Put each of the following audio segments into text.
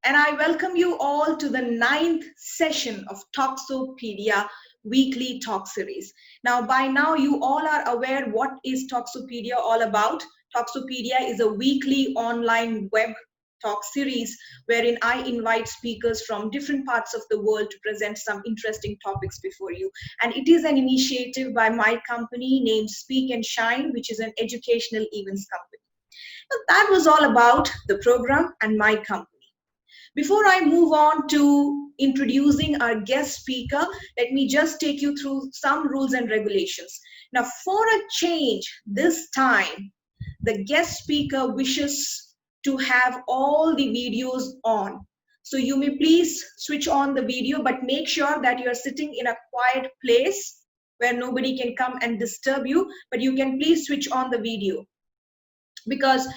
and I welcome you all to the 9th session of Talksopedia weekly talk series. Now, by now, you all are aware what is Talksopedia all about. Talksopedia is a weekly online web talk series wherein I invite speakers from different parts of the world to present some interesting topics before you. And it is an initiative by my company named Speak and Shine, which is an educational events company. Now, that was all about the program and my company. Before I move on to introducing our guest speaker, let me just take you through some rules and regulations. Now, for a change this time, the guest speaker wishes to have all the videos on. So you may please switch on the video, but make sure that you're sitting in a quiet place where nobody can come and disturb you, but you can please switch on the video. Because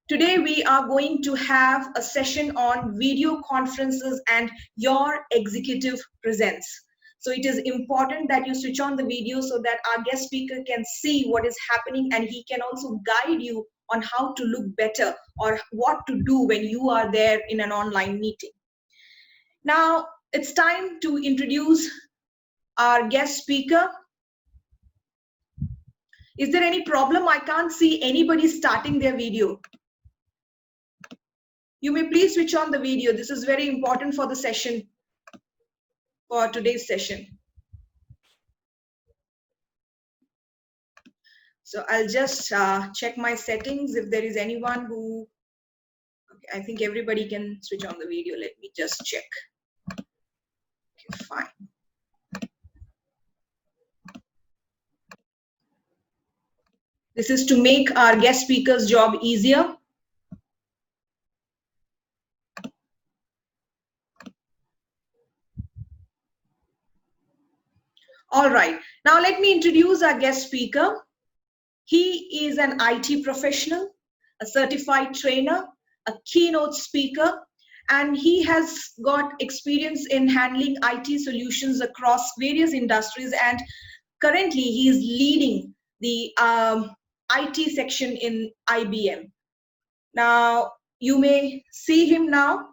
today we are going to have a session on video conferences and your executive presence. So it is important that you switch on the video so that our guest speaker can see what is happening and he can also guide you on how to look better or what to do when you are there in an online meeting. Now it's time to introduce our guest speaker. Is there any problem? I can't see anybody starting their video. You may please switch on the video. This is very important for the session, for today's session. So I'll just check my settings if there is anyone who, okay, I think everybody can switch on the video. Let me just check. Okay, fine. This is to make our guest speaker's job easier. All right, now let me introduce our guest speaker. He is an IT professional, a certified trainer, a keynote speaker, and he has got experience in handling IT solutions across various industries, and currently he is leading the IT section in IBM. Now, you may see him now,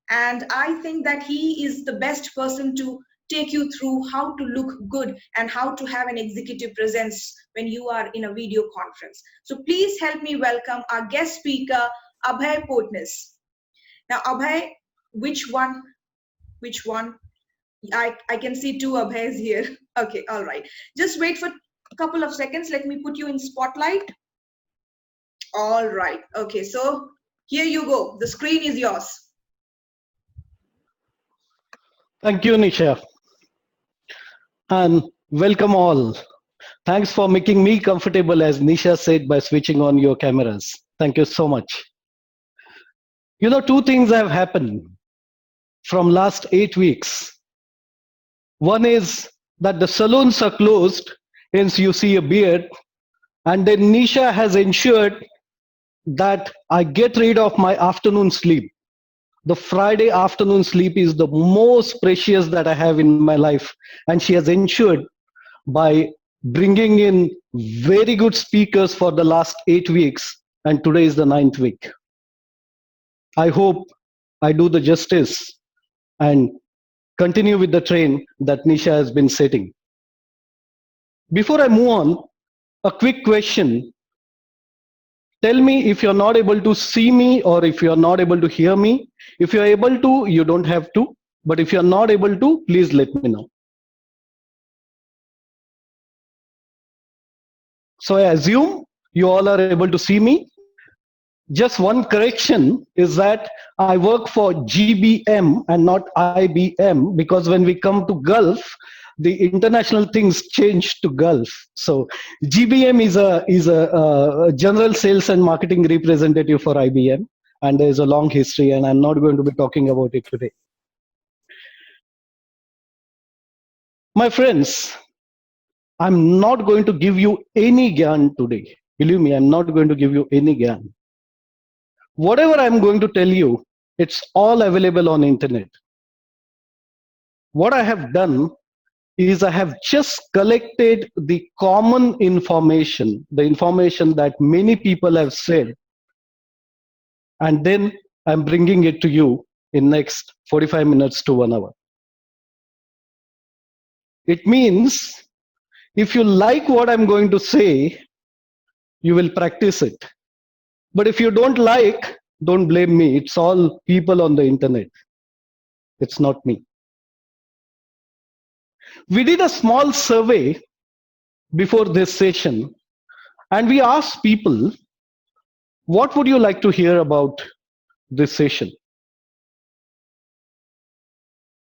and I think that he is the best person to take you through how to look good and how to have an executive presence when you are in a video conference. So please help me welcome our guest speaker, Abhay Potnis. Now, Abhay, which one? I can see two Abhays here. Okay, all right. Just wait for a couple of seconds. Let me put you in spotlight. All right. Okay, so here you go. The screen is yours. Thank you, Nisha. And welcome all. Thanks for making me comfortable, as Nisha said, by switching on your cameras. Thank you so much. You know, two things have happened from last 8 weeks. One is that the salons are closed, hence you see a beard. And then Nisha has ensured that I get rid of my afternoon sleep. The Friday afternoon sleep is the most precious that I have in my life. And she has ensured by bringing in very good speakers for the last 8 weeks. And today is the 9th week. I hope I do the justice and continue with the train that Nisha has been setting. Before I move on, a quick question. Tell me if you're not able to see me or if you're not able to hear me. If you're able to, you don't have to. But if you're not able to, please let me know. So I assume you all are able to see me. Just one correction is that I work for GBM and not IBM, because when we come to Gulf, the international things change to Gulf. So GBM is a general sales and marketing representative for IBM, and there is a long history, and I'm not going to be talking about it today. My friends, I'm not going to give you any gyan today. Believe me, I'm not going to give you any gyan. Whatever I'm going to tell you, it's all available on internet. What I have done is I have just collected the common information, the information that many people have said, and then I'm bringing it to you in next 45 minutes to 1 hour. It means if you like what I'm going to say, you will practice it. But if you don't like, don't blame me. It's all people on the internet. It's not me. We did a small survey before this session, and we asked people, what would you like to hear about this session?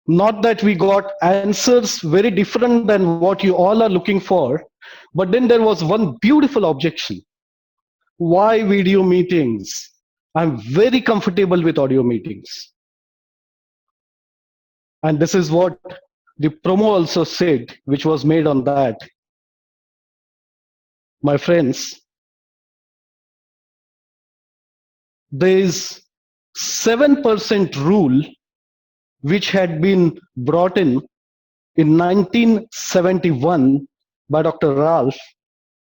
Not that we got answers very different than what you all are looking for, but then there was one beautiful objection. Why video meetings? I'm very comfortable with audio meetings. And this is what the promo also said, which was made on that. My friends, there is 7% rule which had been brought in 1971 by Dr. Ralph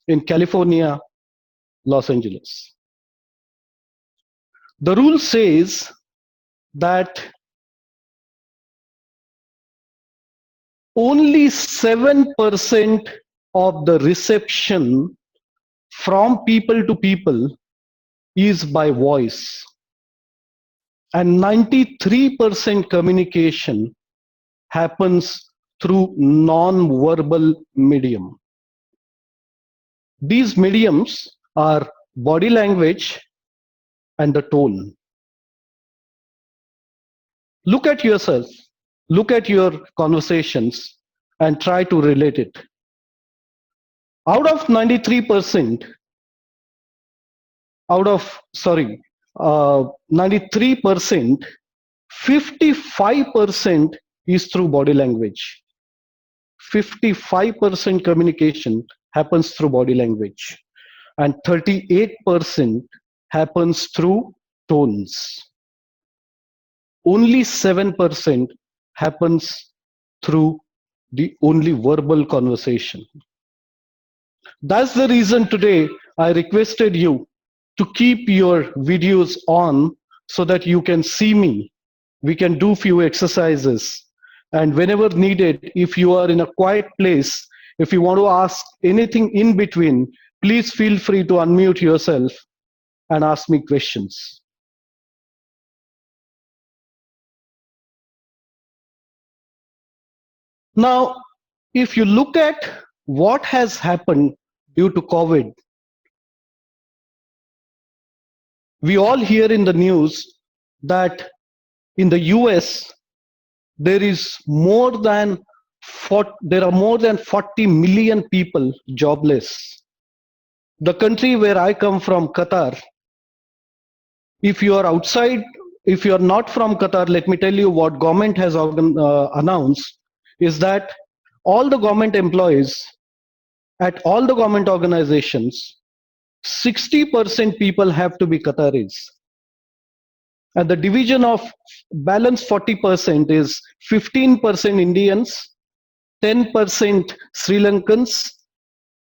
in California, Los Angeles. The rule says that only 7% of the reception from people to people is by voice, and 93% communication happens through non-verbal medium. These mediums are body language and the tone. Look at yourself, look at your conversations and try to relate it. Out of 93%, 93%, 55% is through body language. 55% communication happens through body language, and 38% happens through tones. Only 7% happens through the only verbal conversation. That's the reason today I requested you to keep your videos on so that you can see me. We can do few exercises, and whenever needed, if you are in a quiet place, if you want to ask anything in between, please feel free to unmute yourself and ask me questions. Now, if you look at what has happened due to COVID, we all hear in the news that in the US, there are more than 40 million people jobless. The country where I come from, Qatar, if you are outside, if you are not from Qatar, let me tell you what government has announced is that all the government employees at all the government organizations, 60% people have to be Qataris. And the division of balance 40% is 15% Indians, 10% Sri Lankans,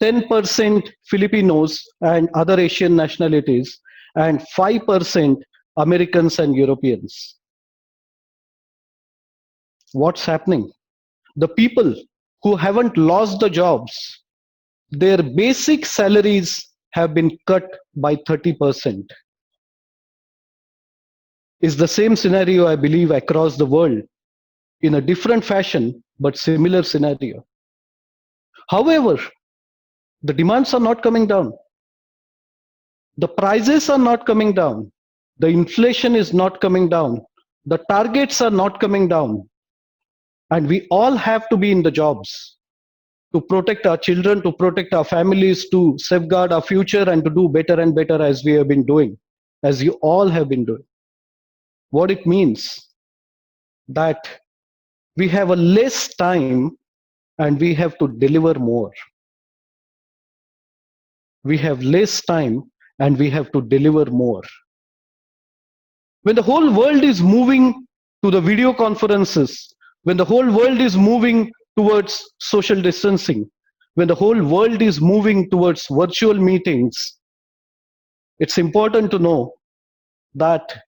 10% Filipinos and other Asian nationalities, and 5% Americans and Europeans. What's happening? The people who haven't lost the jobs, their basic salaries have been cut by 30%. Is the same scenario, I believe, across the world in a different fashion, but similar scenario. However, the demands are not coming down. The prices are not coming down. The inflation is not coming down. The targets are not coming down. And we all have to be in the jobs to protect our children, to protect our families, to safeguard our future, and to do better and better as we have been doing, as you all have been doing. What it means that we have a less time and we have to deliver more. We have less time and we have to deliver more. When the whole world is moving to the video conferences, when the whole world is moving towards social distancing, when the whole world is moving towards virtual meetings, it's important to know that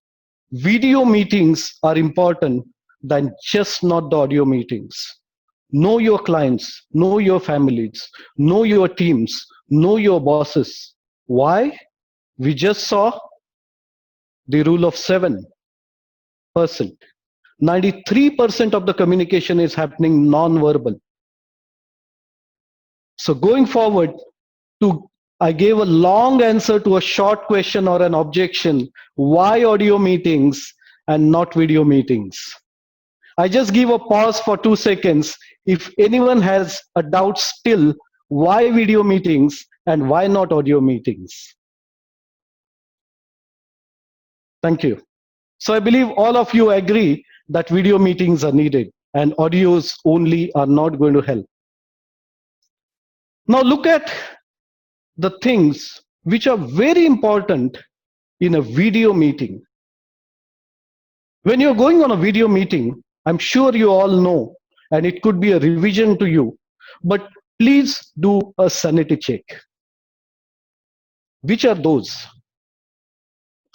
video meetings are important than just not the audio meetings. Know your clients, know your families, know your teams, know your bosses. Why? We just saw the rule of 7%. 93% of the communication is happening non-verbal. So going forward, I gave a long answer to a short question or an objection. Why audio meetings and not video meetings? I just give a pause for 2 seconds. If anyone has a doubt still, why video meetings and why not audio meetings? Thank you. So I believe all of you agree that video meetings are needed and audios only are not going to help. Now look at the things which are very important in a video meeting. When you're going on a video meeting, I'm sure you all know, and it could be a revision to you, but please do a sanity check. Which are those?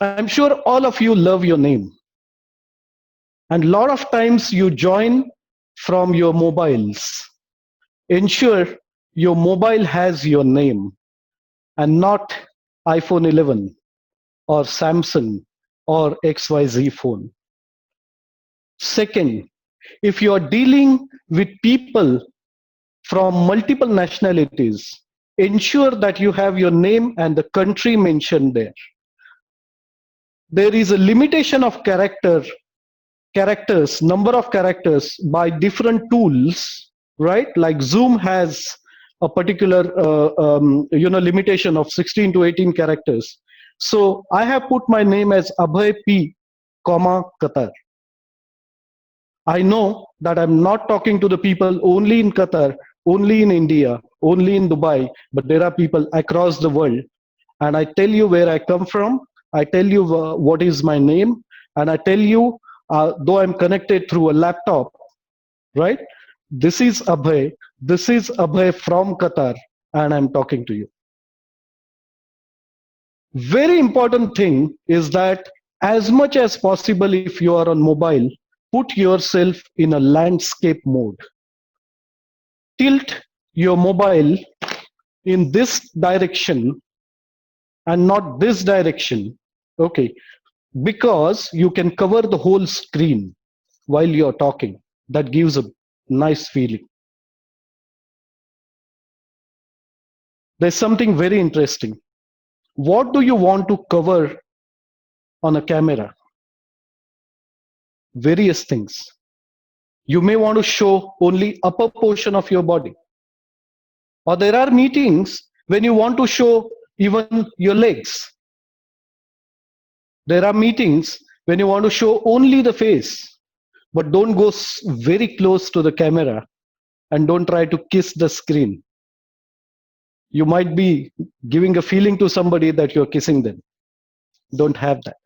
I'm sure all of you love your name. And a lot of times you join from your mobiles. Ensure your mobile has your name and not iPhone 11 or Samsung or XYZ phone. Second, if you are dealing with people from multiple nationalities, ensure that you have your name and the country mentioned there. There is a limitation of characters, number of characters by different tools, right? Like Zoom has a particular limitation of 16 to 18 characters. So I have put my name as Abhay P, Qatar. I know that I'm not talking to the people only in Qatar, only in India, only in Dubai, but there are people across the world. And I tell you where I come from. I tell you what is my name. And I tell you, though I'm connected through a laptop, right? This is Abhay from Qatar, and I'm talking to you. Very important thing is that as much as possible, if you are on mobile, put yourself in a landscape mode. Tilt your mobile in this direction and not this direction, okay? Because you can cover the whole screen while you're talking. That gives a nice feeling. There's something very interesting. What do you want to cover on a camera? Various things. You may want to show only upper portion of your body. Or there are meetings when you want to show even your legs. There are meetings when you want to show only the face, but don't go very close to the camera and don't try to kiss the screen. You might be giving a feeling to somebody that you're kissing them. Don't have that.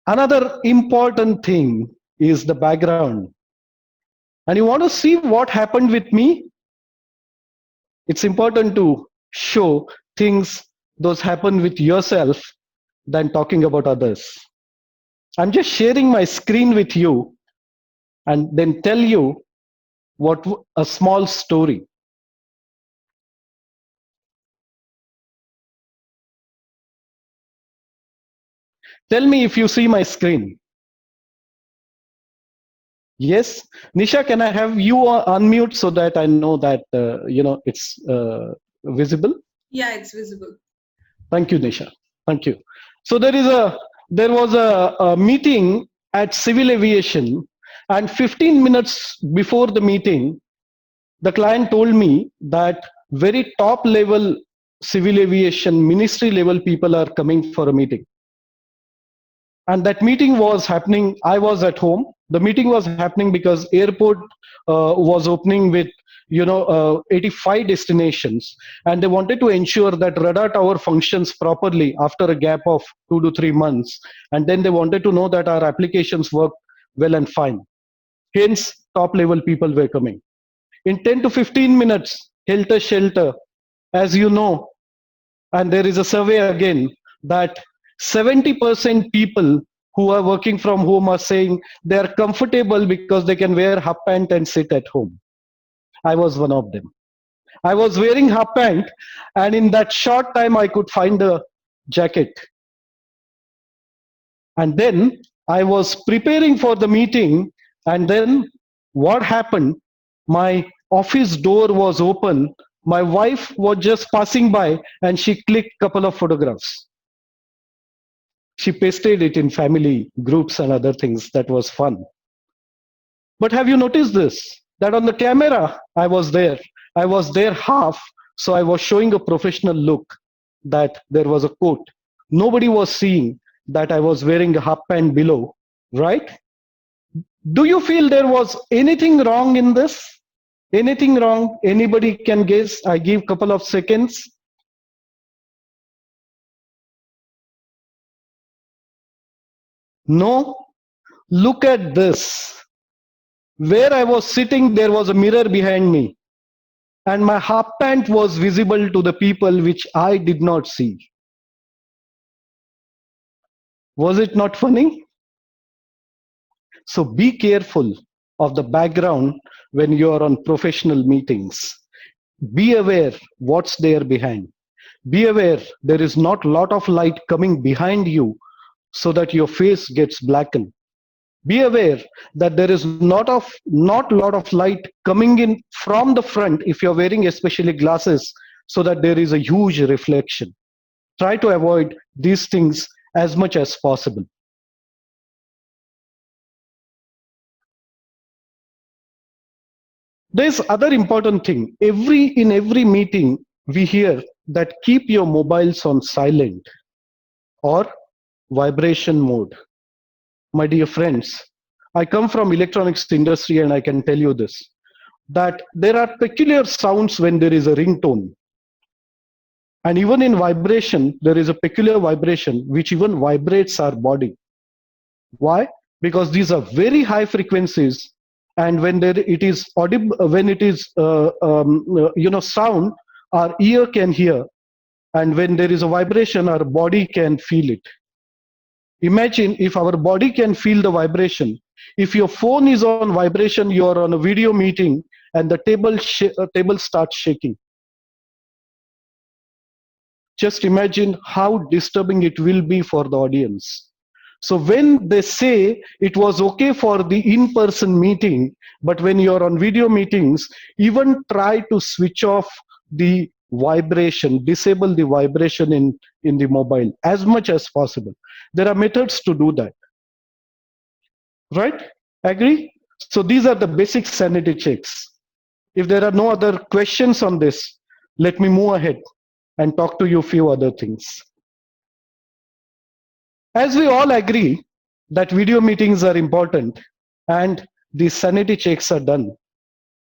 Another important thing is the background. And you want to see what happened with me? It's important to show things those happen with yourself than talking about others. I'm just sharing my screen with you and then tell you what a small story. Tell me if you see my screen. Yes, Nisha, can I have you unmute so that I know that it's visible? Yeah, it's visible. Thank you, Nisha. Thank you. So there was a meeting at Civil Aviation, and 15 minutes before the meeting, the client told me that very top level civil aviation ministry level people are coming for a meeting. And that meeting was happening. I was at home. The meeting was happening because airport was opening with 85 destinations, and they wanted to ensure that radar tower functions properly after a gap of 2 to 3 months. And then they wanted to know that our applications work well and fine. Hence, top level people were coming. In 10 to 15 minutes, helter shelter, as you know, and there is a survey again that 70% people who are working from home are saying they are comfortable because they can wear half pant and sit at home. I was one of them. I was wearing half pant, and in that short time, I could find a jacket. And then I was preparing for the meeting, and then what happened? My office door was open. My wife was just passing by, and she clicked couple of photographs. She pasted it in family groups and other things. That was fun. But have you noticed this? That on the camera, I was there. I was there half, so I was showing a professional look, that there was a coat. Nobody was seeing that I was wearing a half pant below, right? Do you feel there was anything wrong in this? Anything wrong? Anybody can guess? I give couple of seconds. No? Look at this. Where I was sitting, there was a mirror behind me, and my half pant was visible to the people which I did not see. Was it not funny? So be careful of the background when you are on professional meetings. Be aware what's there behind. Be aware there is not lot of light coming behind you so that your face gets blackened. Be aware that there is not lot of light coming in from the front if you're wearing especially glasses, so that there is a huge reflection. Try to avoid these things as much as possible. There's other important thing. In every meeting we hear that keep your mobiles on silent or vibration mode. My dear friends, I come from electronics industry, and I can tell you this, that there are peculiar sounds when there is a ringtone. And even in vibration, there is a peculiar vibration which even vibrates our body. Why? Because these are very high frequencies, and when it is audible, when it is sound, our ear can hear, and when there is a vibration, our body can feel it. Imagine if our body can feel the vibration. If your phone is on vibration, you are on a video meeting, and the table starts shaking. Just imagine how disturbing it will be for the audience. So when they say it was okay for the in-person meeting, but when you're on video meetings, even try to switch off the vibration, disable the vibration in the mobile as much as possible. There are methods to do that. Right? Agree? So these are the basic sanity checks. If there are no other questions on this, let me move ahead and talk to you a few other things. As we all agree that video meetings are important and the sanity checks are done,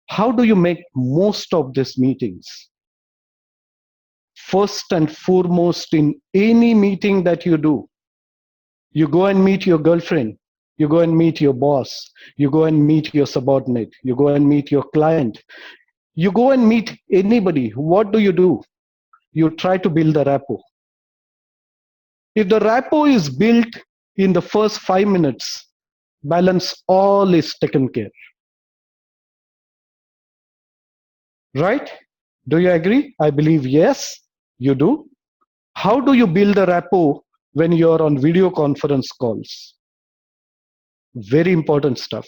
how do you make most of these meetings? First and foremost, in any meeting that you do, you go and meet your girlfriend, you go and meet your boss, you go and meet your subordinate, you go and meet your client, you go and meet anybody. What do? You try to build a rapport. If the rapport is built in the first 5 minutes, balance all is taken care. Right? Do you agree? I believe yes, you do. How do you build a rapport when you're on video conference calls? Very important stuff.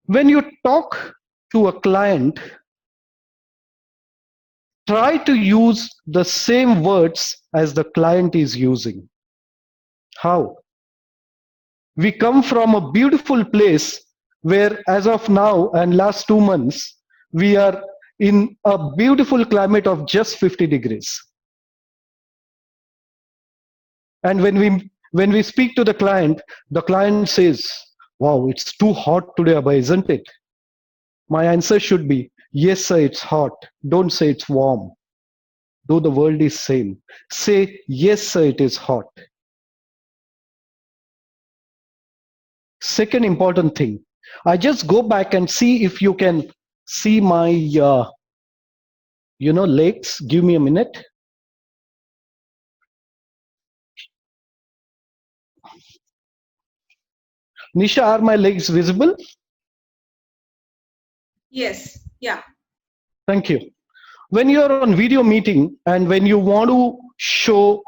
When you talk to a client, try to use the same words as the client is using. How? We come from a beautiful place where, as of now and last 2 months, we are in a beautiful climate of just 50 degrees. And when we speak to the client says, "Wow, it's too hot today, Abhay, isn't it?" My answer should be, "Yes, sir, it's hot. Don't say it's warm. Though the world is same. Say, yes, sir, it is hot." Second important thing, I just go back and see if you can see my legs. Give me a minute. Nisha, are my legs visible? Yes. Yeah. Thank you. When you're on video meeting and when you want to show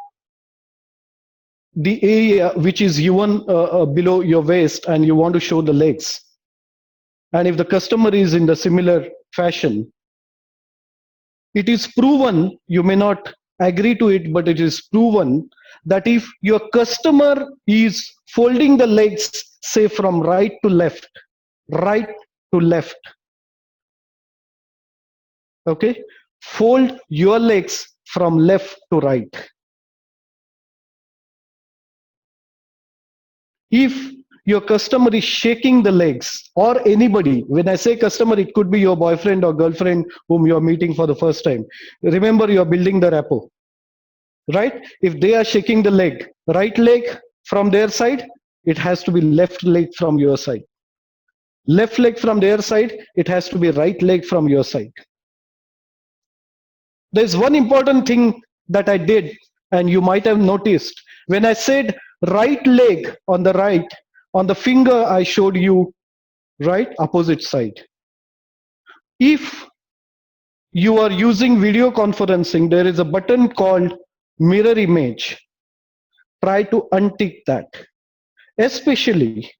the area which is even below your waist and you want to show the legs, and if the customer is in the similar fashion, it is proven, you may not agree to it, but it is proven that if your customer is folding the legs, say from right to left, right to left, okay, fold your legs from left to right. If your customer is shaking the legs, or anybody, when I say customer, it could be your boyfriend or girlfriend whom you are meeting for the first time. Remember, you are building the rapport, right? If they are shaking the leg, right leg from their side, it has to be left leg from your side. Left leg from their side, it has to be right leg from your side. There's one important thing that I did, and you might have noticed. When I said right leg on the right, on the finger I showed you right opposite side. If you are using video conferencing, there is a button called mirror image. Try to untick that. Especially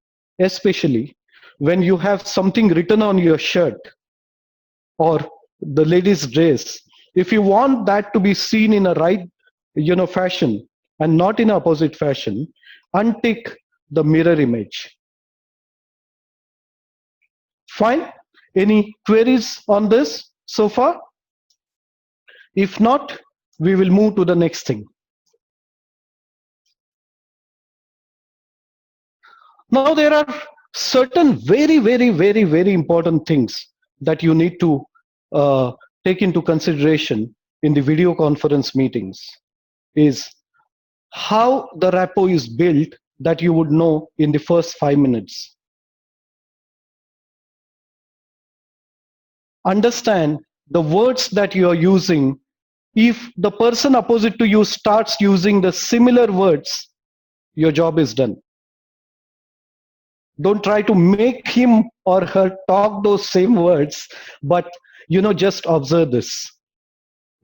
when you have something written on your shirt or the lady's dress. If you want that to be seen in a right, fashion and not in opposite fashion, untick the mirror image. Fine. Any queries on this so far? If not, we will move to the next thing. Now there are certain very important things that you need to take into consideration in the video conference meetings. Is how the rapport is built that you would know in the first 5 minutes. Understand the words that you are using. If the person opposite to you starts using the similar words, your job is done. Don't try to make him or her talk those same words, but just observe this.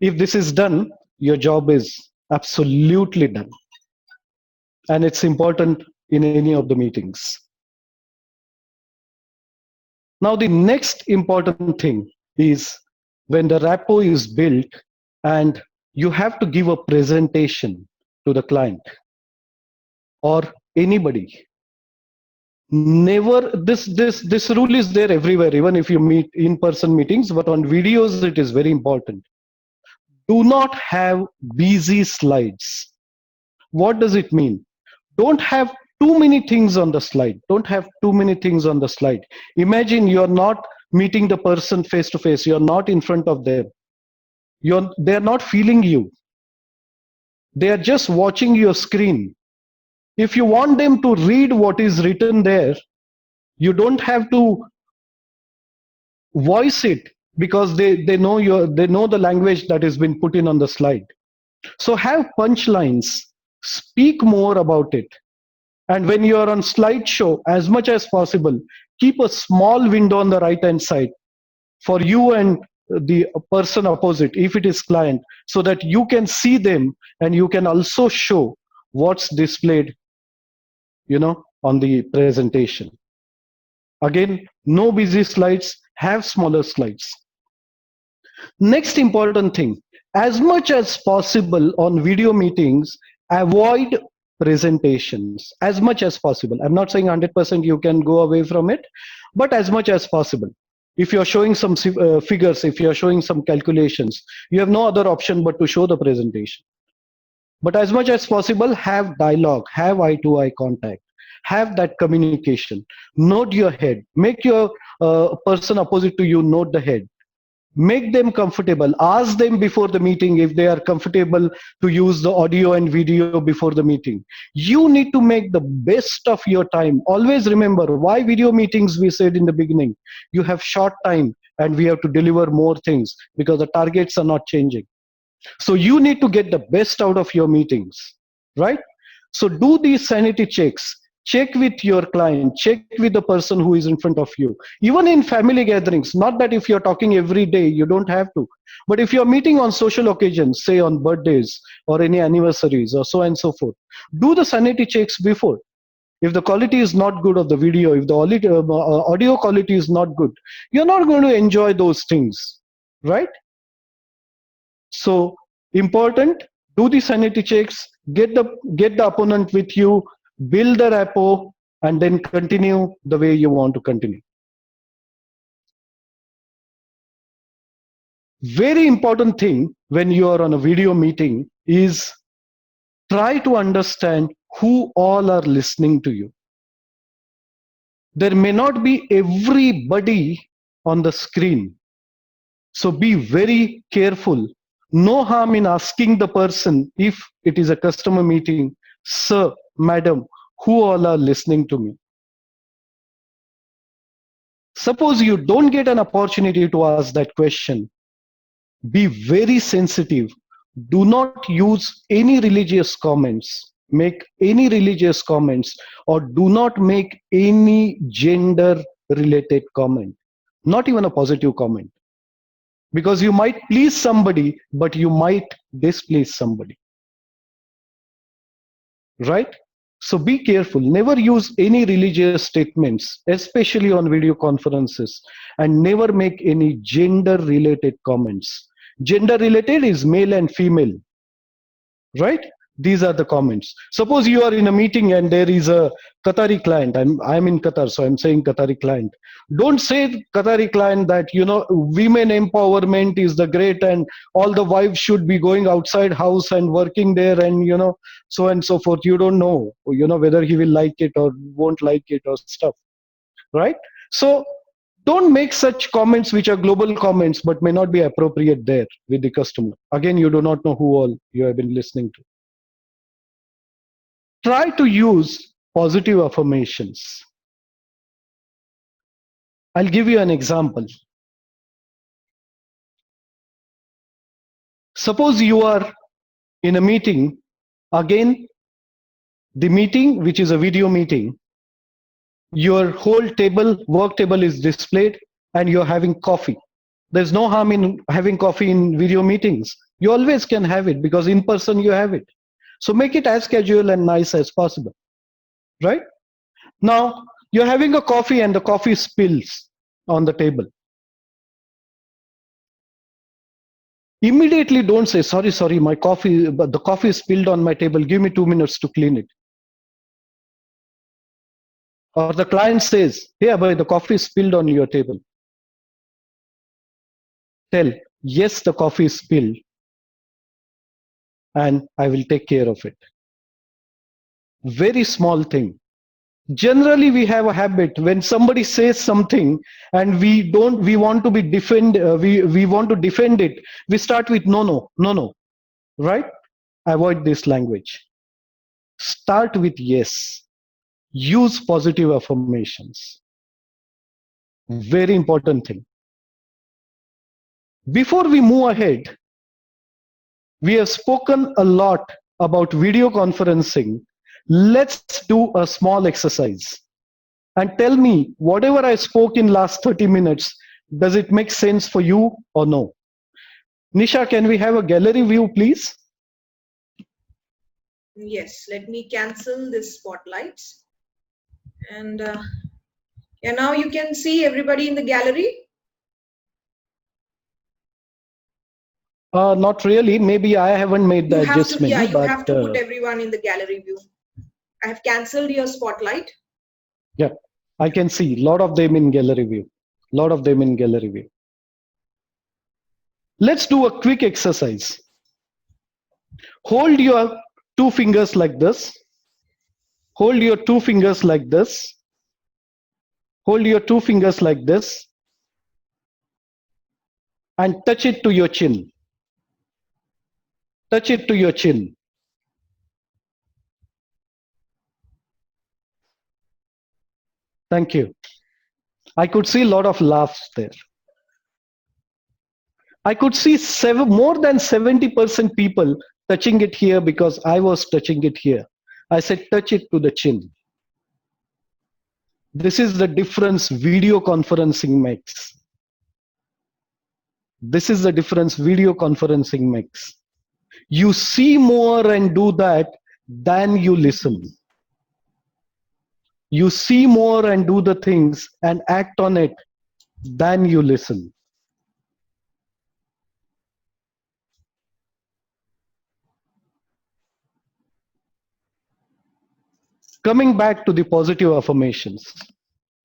If this is done, your job is absolutely done. And it's important in any of the meetings. Now, the next important thing is when the rapport is built and you have to give a presentation to the client or anybody. Never, this rule is there everywhere, even if you meet in-person meetings, but on videos it is very important. Do not have busy slides. What does it mean? Don't have too many things on the slide. Don't have too many things on the slide. Imagine you're not meeting the person face to face. You're not in front of them. They're not feeling you. They are just watching your screen. If you want them to read what is written there, you don't have to voice it because they know the language that has been put in on the slide. So have punchlines. Speak more about it. And when you are on slideshow, as much as possible, keep a small window on the right hand side for you and the person opposite, if it is client, so that you can see them and you can also show what's displayed, on the presentation. Again, no busy slides, have smaller slides. Next important thing, as much as possible on video meetings, avoid presentations as much as possible. I'm not saying 100% you can go away from it, but as much as possible. If you're showing some figures, if you're showing some calculations, you have no other option but to show the presentation. But as much as possible, have dialogue, have eye-to-eye contact, have that communication. Nod your head, make your person opposite to you nod the head. Make them comfortable. Ask them before the meeting if they are comfortable to use the audio and video before the meeting. You need to make the best of your time. Always remember why video meetings, we said in the beginning. You have short time and we have to deliver more things because the targets are not changing. So you need to get the best out of your meetings, right? So do these sanity checks. Check with your client, check with the person who is in front of you. Even in family gatherings, not that if you're talking every day, you don't have to. But if you're meeting on social occasions, say on birthdays or any anniversaries or so and so forth, do the sanity checks before. If the quality is not good of the video, if the audio quality is not good, you're not going to enjoy those things, right? So important, do the sanity checks, get the opponent with you, build the rapport, and then continue the way you want to continue. Very important thing when you are on a video meeting is try to understand who all are listening to you. There may not be everybody on the screen, so be very careful. No harm in asking the person, if it is a customer meeting, sir, madam, who all are listening to me? Suppose you don't get an opportunity to ask that question, be very sensitive. Do not use any religious comments, make any religious comments, or do not make any gender related comment, not even a positive comment. Because you might please somebody, but you might displease somebody, right? So be careful. Never use any religious statements, especially on video conferences, and never make any gender related comments. Gender related is male and female, right? These are the comments. Suppose you are in a meeting and there is a Qatari client. I'm in Qatar, so I'm saying Qatari client. Don't say Qatari client that, you know, women empowerment is the great and all the wives should be going outside house and working there and, you know, so and so forth. You don't know, you know, whether he will like it or won't like it or stuff, right? So don't make such comments which are global comments but may not be appropriate there with the customer. Again, you do not know who all you have been listening to. Try to use positive affirmations. I'll give you an example. Suppose you are in a meeting, again, the meeting, which is a video meeting, your whole table, work table is displayed and you're having coffee. There's no harm in having coffee in video meetings. You always can have it because in person you have it. So make it as casual and nice as possible, right? Now, you're having a coffee and the coffee spills on the table. Immediately don't say, sorry, my coffee, but the coffee spilled on my table. Give me 2 minutes to clean it. Or the client says, hey, boy, the coffee spilled on your table. Tell, yes, the coffee is spilled and I will take care of it. Very small thing. Generally, we have a habit when somebody says something and we want to be we want to defend it. We start with no, right? Avoid this language. Start with yes. Use positive affirmations. Very important thing. Before we move ahead, we have spoken a lot about video conferencing. Let's do a small exercise and tell me whatever I spoke in last 30 minutes, does it make sense for you or no? Nisha, can we have a gallery view, please? Yes, let me cancel this spotlight. And yeah, now you can see everybody in the gallery. Not really. Maybe I haven't made the adjustment. Yeah, you have to put everyone in the gallery view. I have cancelled your spotlight. Yeah, I can see a lot of them in gallery view. Let's do a quick exercise. Hold your 2 fingers like this. Hold your 2 fingers like this. Hold your 2 fingers like this. And touch it to your chin. Touch it to your chin. Thank you. I could see a lot of laughs there. I could see more than 70% people touching it here because I was touching it here. I said, touch it to the chin. This is the difference video conferencing makes. This is the difference video conferencing makes. You see more and do that than you listen. You see more and do the things and act on it than you listen. Coming back to the positive affirmations.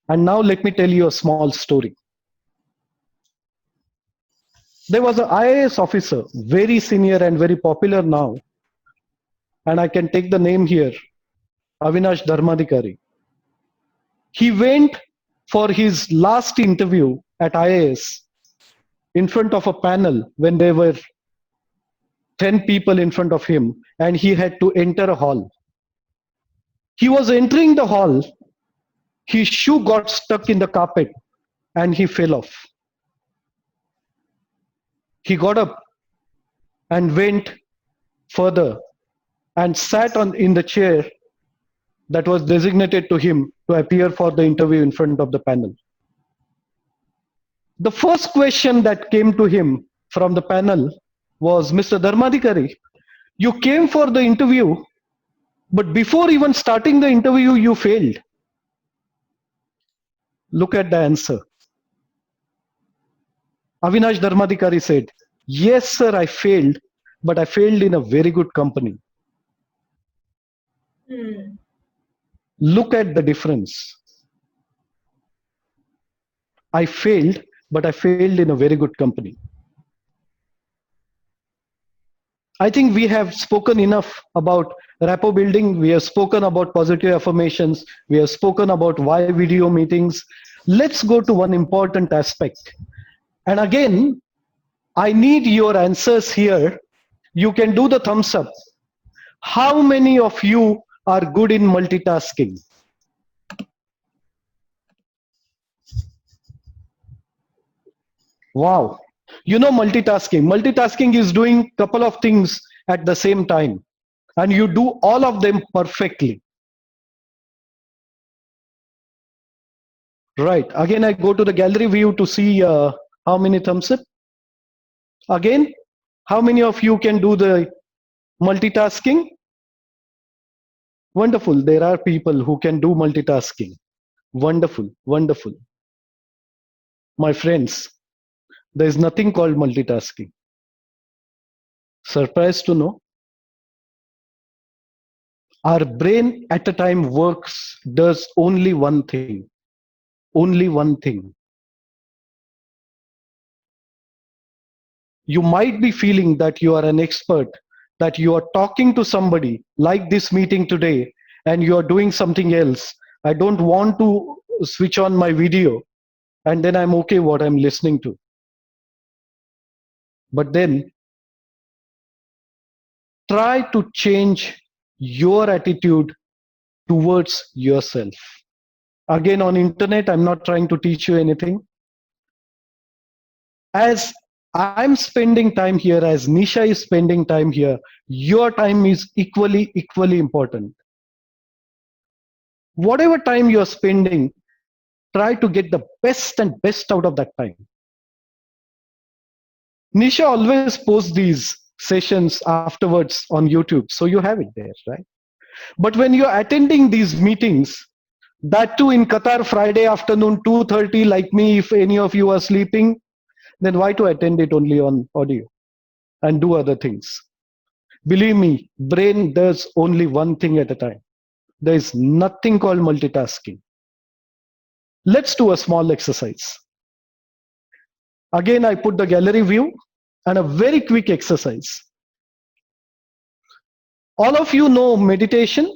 And now let me tell you a small story. There was an IAS officer, very senior and very popular now. And I can take the name here, Avinash Dharmadhikari. He went for his last interview at IAS in front of a panel when there were 10 people in front of him, and he had to enter a hall. He was entering the hall, his shoe got stuck in the carpet and he fell off. He got up and went further and sat in the chair that was designated to him to appear for the interview in front of the panel. The first question that came to him from the panel was, Mr. Dharmadhikari, you came for the interview, but before even starting the interview, you failed. Look at the answer. Avinash Dharmadhikari said, yes, sir, I failed, but I failed in a very good company. Look at the difference. I failed, but I failed in a very good company. I think we have spoken enough about rapport building. We have spoken about positive affirmations. We have spoken about why video meetings. Let's go to one important aspect. And again, I need your answers here. You can do the thumbs up. How many of you are good in multitasking? Wow. You know multitasking. Multitasking is doing a couple of things at the same time. And you do all of them perfectly. Right. Again, I go to the gallery view to see how many thumbs up. Again, how many of you can do the multitasking? Wonderful. There are people who can do multitasking. Wonderful. Wonderful. My friends, there is nothing called multitasking. Surprised to know? Our brain at a time does only one thing. Only one thing. You might be feeling that you are an expert, that you are talking to somebody like this meeting today, and you are doing something else. I don't want to switch on my video, and then I'm okay what I'm listening to. But then try to change your attitude towards yourself. Again, on internet, I'm not trying to teach you anything. As I'm spending time here, as Nisha is spending time here, your time is equally important. Whatever time you're spending, try to get the best and best out of that time. Nisha always posts these sessions afterwards on YouTube, so you have it there, right? But when you're attending these meetings, that too in Qatar, Friday afternoon, 2:30, like me, if any of you are sleeping, then why to attend it only on audio and do other things? Believe me, brain does only one thing at a time. There is nothing called multitasking. Let's do a small exercise. Again, I put the gallery view and a very quick exercise. All of you know meditation.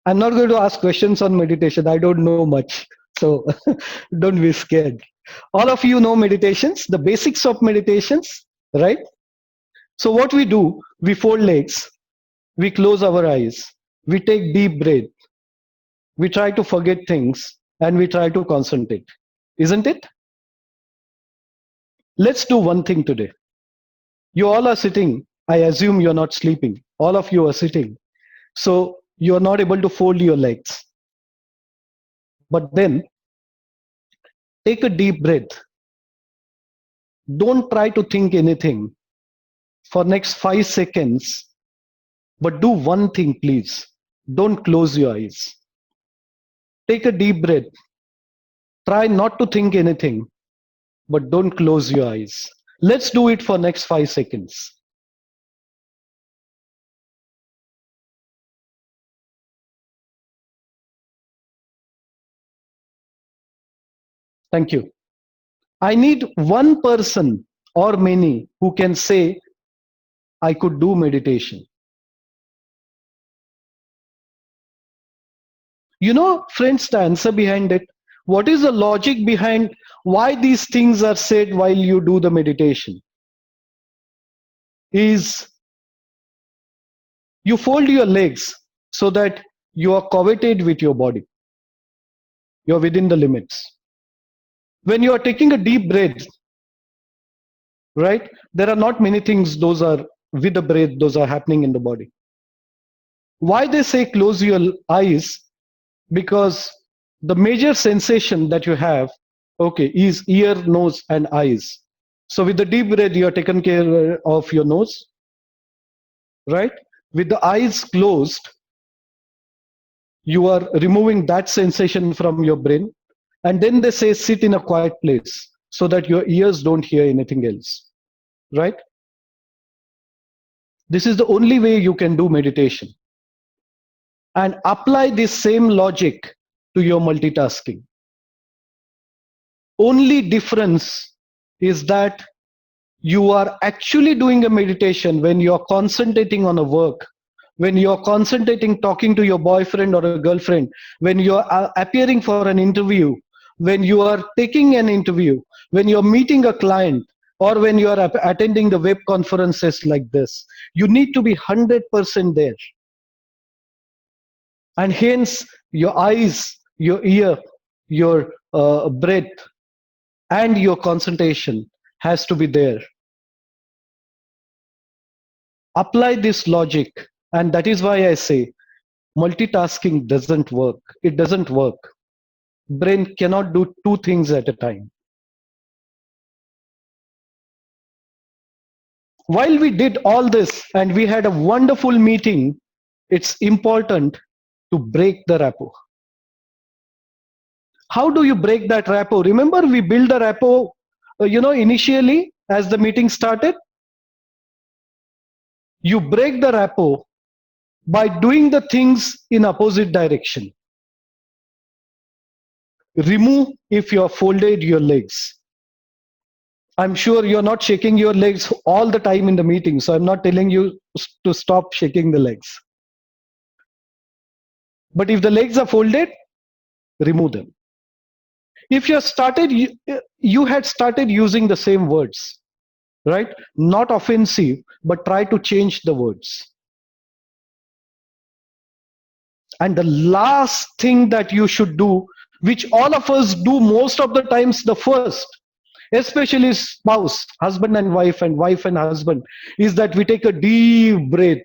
I'm not going to ask questions on meditation. I don't know much, so don't be scared. All of you know meditations, the basics of meditations, right? So what we do, we fold legs, we close our eyes, we take deep breath, we try to forget things, and we try to concentrate, isn't it? Let's do one thing today. You all are sitting. I assume you're not sleeping. All of you are sitting. So You are not able to fold your legs. But then take a deep breath. Don't try to think anything for next 5 seconds, but do one thing, please. Don't close your eyes. Take a deep breath. Try not to think anything, but don't close your eyes. Let's do it for next 5 seconds. Thank you. I need one person or many who can say, I could do meditation. You know, friends, the answer behind it. What is the logic behind why these things are said while you do the meditation? Is you fold your legs so that you are coveted with your body. You're within the limits. When you are taking a deep breath, right? There are not many things, those are with the breath, those are happening in the body. Why they say close your eyes? Because the major sensation that you have, okay, is ear, nose, and eyes. So with the deep breath, you are taken care of your nose, right? With the eyes closed, you are removing that sensation from your brain. And then they say sit in a quiet place so that your ears don't hear anything else, right? This is the only way you can do meditation. And apply this same logic to your multitasking. Only difference is that you are actually doing a meditation when you're concentrating on a work, when you're concentrating talking to your boyfriend or a girlfriend, when you're appearing for an interview, when you are taking an interview, when you're meeting a client, or when you are attending the web conferences like this. You need to be 100% there. And hence your eyes, your ear, your breath, and your concentration has to be there. Apply this logic, and that is why I say multitasking doesn't work. It doesn't work. Brain cannot do two things at a time. While we did all this and we had a wonderful meeting, it's important to break the rapport. How do you break that rapport? Remember, we built a rapport, initially as the meeting started. You break the rapport by doing the things in opposite direction. Remove if you have folded your legs. I'm sure you're not shaking your legs all the time in the meeting, so I'm not telling you to stop shaking the legs. But if the legs are folded, remove them. If you had started using the same words, right? Not offensive, but try to change the words. And the last thing that you should do, which all of us do most of the times, the first, especially spouse, husband and wife and husband, is that we take a deep breath.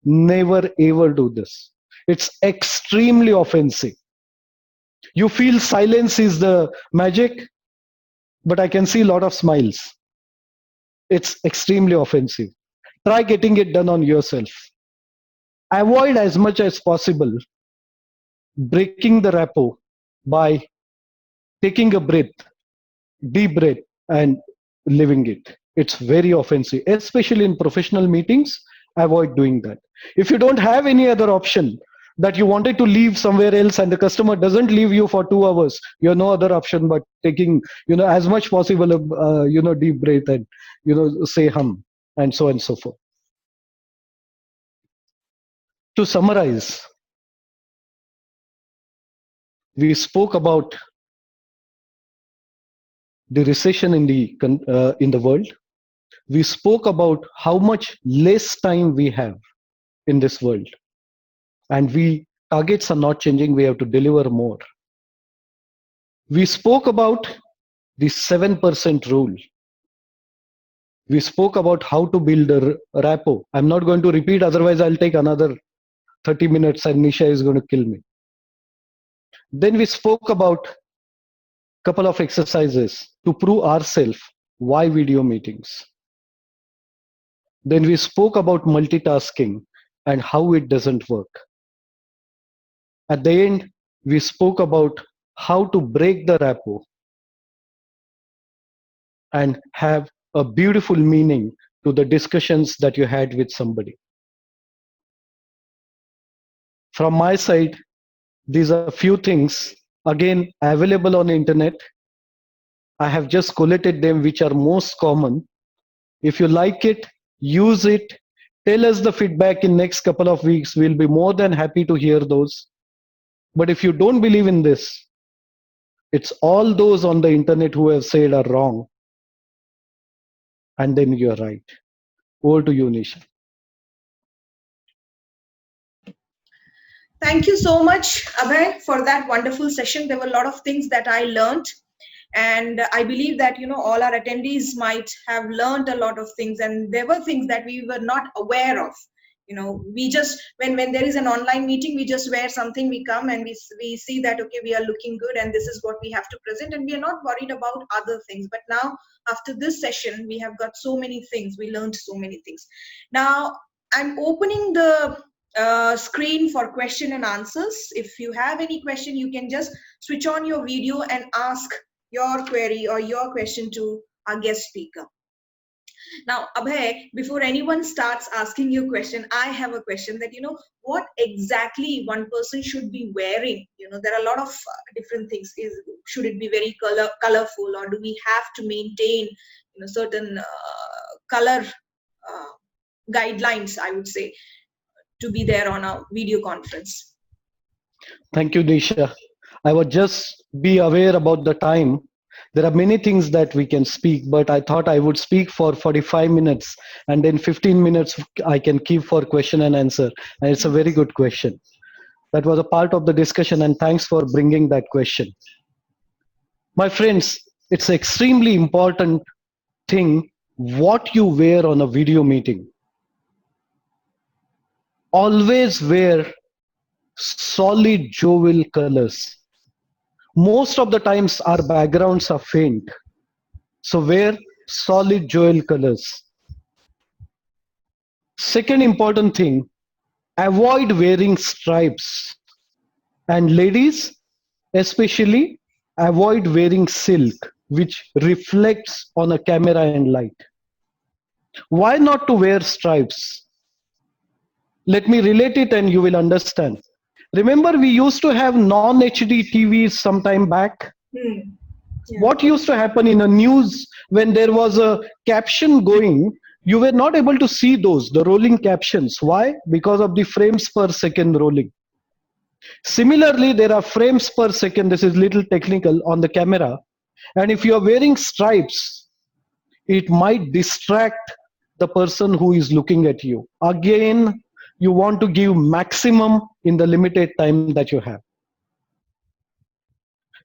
Never ever do this. It's extremely offensive. You feel silence is the magic, but I can see a lot of smiles. It's extremely offensive. Try getting it done on yourself. Avoid as much as possible breaking the rapport by taking a breath, deep breath, and living it. It's very offensive, especially in professional meetings. Avoid doing that. If you don't have any other option, that you wanted to leave somewhere else and the customer doesn't leave you for 2 hours, you have no other option but taking, as much possible, deep breath and, say hum and so on and so forth. To summarize, we spoke about the recession in the world. We spoke about how much less time we have in this world, and targets are not changing. We have to deliver more. We spoke about the 7% rule. We spoke about how to build a rapport. I'm not going to repeat, otherwise I'll take another 30 minutes and Nisha is going to kill me. Then we spoke about a couple of exercises to prove ourselves why video meetings. Then we spoke about multitasking and how it doesn't work. At the end, we spoke about how to break the rapport and have a beautiful meaning to the discussions that you had with somebody. From my side, these are few things again available on the internet. I have just collated them which are most common. If you like it, use it. Tell us the feedback in next couple of weeks. We'll be more than happy to hear those. But if you don't believe in this, it's all those on the internet who have said are wrong. And then you're right. Over to you, Nisha. Thank you so much, Abhay, for that wonderful session. There were a lot of things that I learned, and I believe that all our attendees might have learned a lot of things, and there were things that we were not aware of. We just when there is an online meeting, we just wear something, we come and we see that okay, we are looking good and this is what we have to present, and we are not worried about other things. But now after this session, we have got so many things, we learned so many things. Now I'm opening the screen for question and answers. If you have any question, you can just switch on your video and ask your query or your question to our guest speaker. Now, Abhay, before anyone starts asking you a question, I have a question that, what exactly one person should be wearing? There are a lot of different things. Should it be very colorful, or do we have to maintain, certain color guidelines, I would say, to be there on a video conference? Thank you, Nisha. I would just be aware about the time. There are many things that we can speak, but I thought I would speak for 45 minutes and then 15 minutes I can keep for question and answer. And it's a very good question. That was a part of the discussion, and thanks for bringing that question. My friends, it's an extremely important thing what you wear on a video meeting. Always wear solid jovial colors. Most of the times our backgrounds are faint, so wear solid jovial colors. Second important thing, avoid wearing stripes, and ladies especially avoid wearing silk which reflects on a camera and light. Why not to wear stripes? Let me relate it and you will understand. Remember, we used to have non-HD TVs some time back. Yeah. What used to happen in a news when there was a caption going, you were not able to see the rolling captions. Why? Because of the frames per second rolling. Similarly, there are frames per second, this is little technical, on the camera. And if you are wearing stripes, it might distract the person who is looking at you. Again, you want to give maximum in the limited time that you have.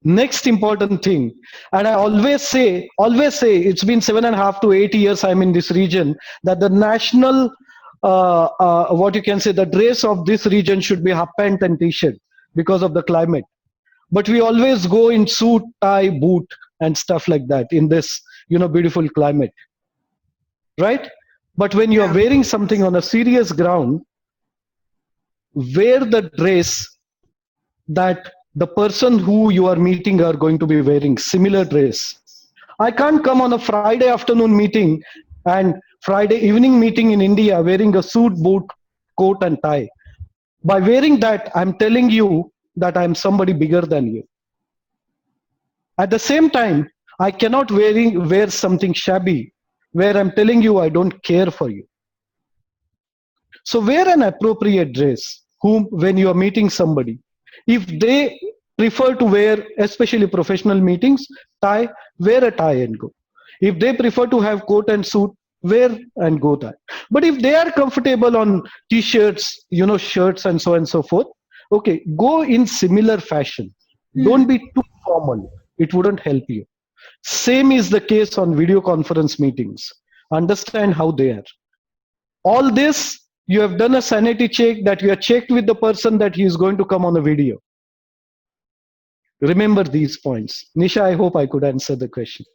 Next important thing, and I always say, it's been 7.5 to 8 years I'm in this region, that the national, what you can say, the dress of this region should be half pant and t-shirt because of the climate. But we always go in suit, tie, boot and stuff like that in this, beautiful climate, right? But when you are wearing something on a serious ground, wear the dress that the person who you are meeting are going to be wearing, similar dress. I can't come on a Friday afternoon meeting and Friday evening meeting in India wearing a suit, boot, coat and tie. By wearing that, I'm telling you that I'm somebody bigger than you. At the same time, I cannot wear something shabby where I'm telling you I don't care for you. So wear an appropriate dress when you are meeting somebody. If they prefer to wear, especially professional meetings, tie, wear a tie and go. If they prefer to have coat and suit, wear and go tie. But if they are comfortable on t-shirts, shirts and so on and so forth, okay, go in similar fashion. Don't be too formal. It wouldn't help you. Same is the case on video conference meetings. understand how they are. All this, you have done a sanity check, that you have checked with the person that he is going to come on a video. Remember these points. Nisha, I hope I could answer the question.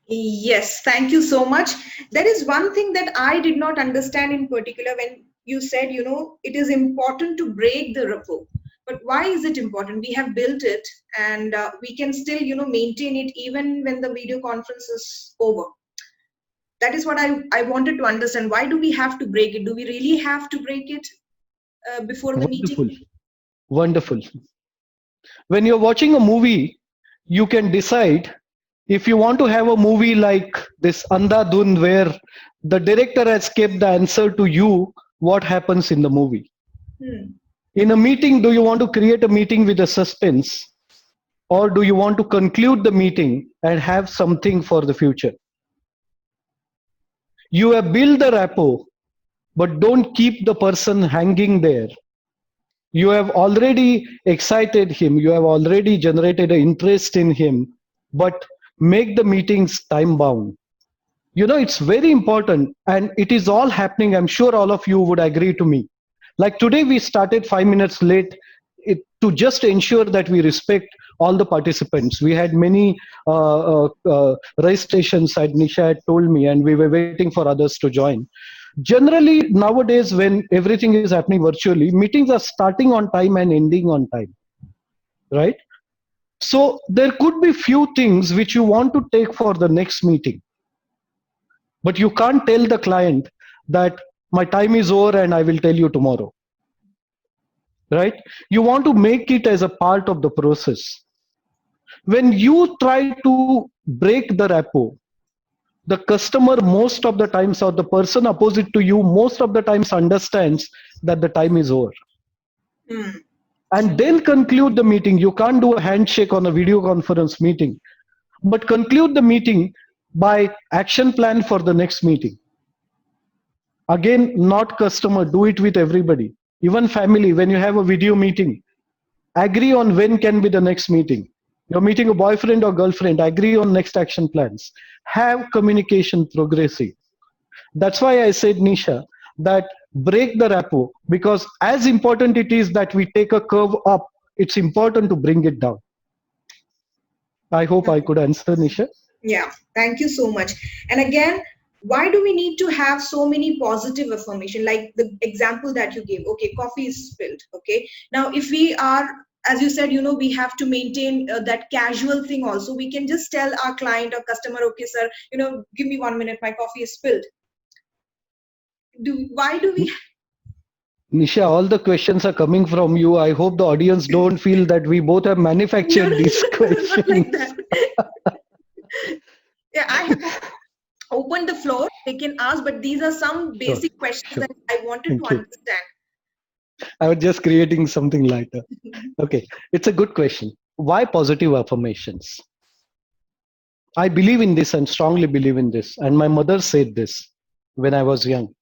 Yes, thank you so much. There is one thing that I did not understand in particular when you said, it is important to break the rapport. But why is it important? We have built it and we can still, maintain it even when the video conference is over. That is what I wanted to understand. Why do we have to break it? Do we really have to break it before the Wonderful. meeting? Wonderful. When you're watching a movie, you can decide if you want to have a movie like this Andhadhun, where the director has kept the answer to you what happens in the movie. In a meeting, do you want to create a meeting with a suspense, or do you want to conclude the meeting and have something for the future? You have built the rapport, but don't keep the person hanging there. You have already excited him, you have already generated an interest in him, but make the meetings time bound. It's very important, and it is all happening. I'm sure all of you would agree to me. Like today, we started 5 minutes late to just ensure that we respect all the participants. We had many registrations, as Nisha had told me, and we were waiting for others to join. Generally, nowadays, when everything is happening virtually, meetings are starting on time and ending on time, right? So there could be few things which you want to take for the next meeting, but you can't tell the client that my time is over and I will tell you tomorrow, right? You want to make it as a part of the process. When you try to break the rapport, the customer most of the times, or the person opposite to you most of the times, understands that the time is over. And then conclude the meeting. You can't do a handshake on a video conference meeting, but conclude the meeting by action plan for the next meeting. Again, not customer, do it with everybody. Even family, when you have a video meeting, agree on when can be the next meeting. You're meeting a boyfriend or girlfriend, agree on next action plans. Have communication progressive. That's why I said, Nisha, that break the rapport, because as important it is that we take a curve up, it's important to bring it down. I hope I could answer, Nisha. Yeah, thank you so much. And again, why do we need to have so many positive affirmation, like the example that you gave? Okay, coffee is spilled. Okay, now if we are, as you said, we have to maintain that casual thing also. We can just tell our client or customer, okay sir, give me 1 minute, my coffee is spilled. Why do we? Nisha, all the questions are coming from you. I hope the audience don't feel that we both have manufactured these questions. Like that. Yeah, I have opened the floor. They can ask, but these are some basic questions that I wanted to understand. I was just creating something lighter. Okay, it's a good question. Why positive affirmations? I believe in this and strongly believe in this. And my mother said this when I was young,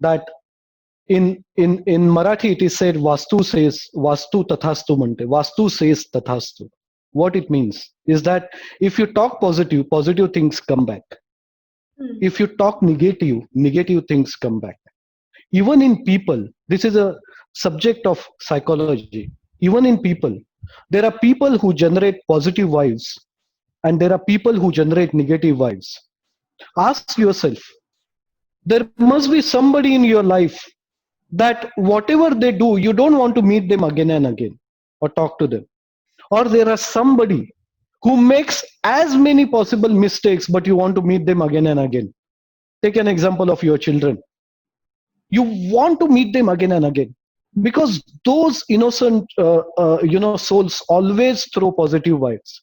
that in Marathi it is said, Vastu says, Vastu tathastu mante. Vastu says tathastu. What it means is that if you talk positive, positive things come back. If you talk negative, negative things come back. Even in people, this is a subject of psychology. Even in people, there are people who generate positive vibes and there are people who generate negative vibes. Ask yourself, there must be somebody in your life that whatever they do, you don't want to meet them again and again or talk to them. Or there are somebody who makes as many possible mistakes, but you want to meet them again and again. Take an example of your children. You want to meet them again and again because those innocent souls always throw positive vibes.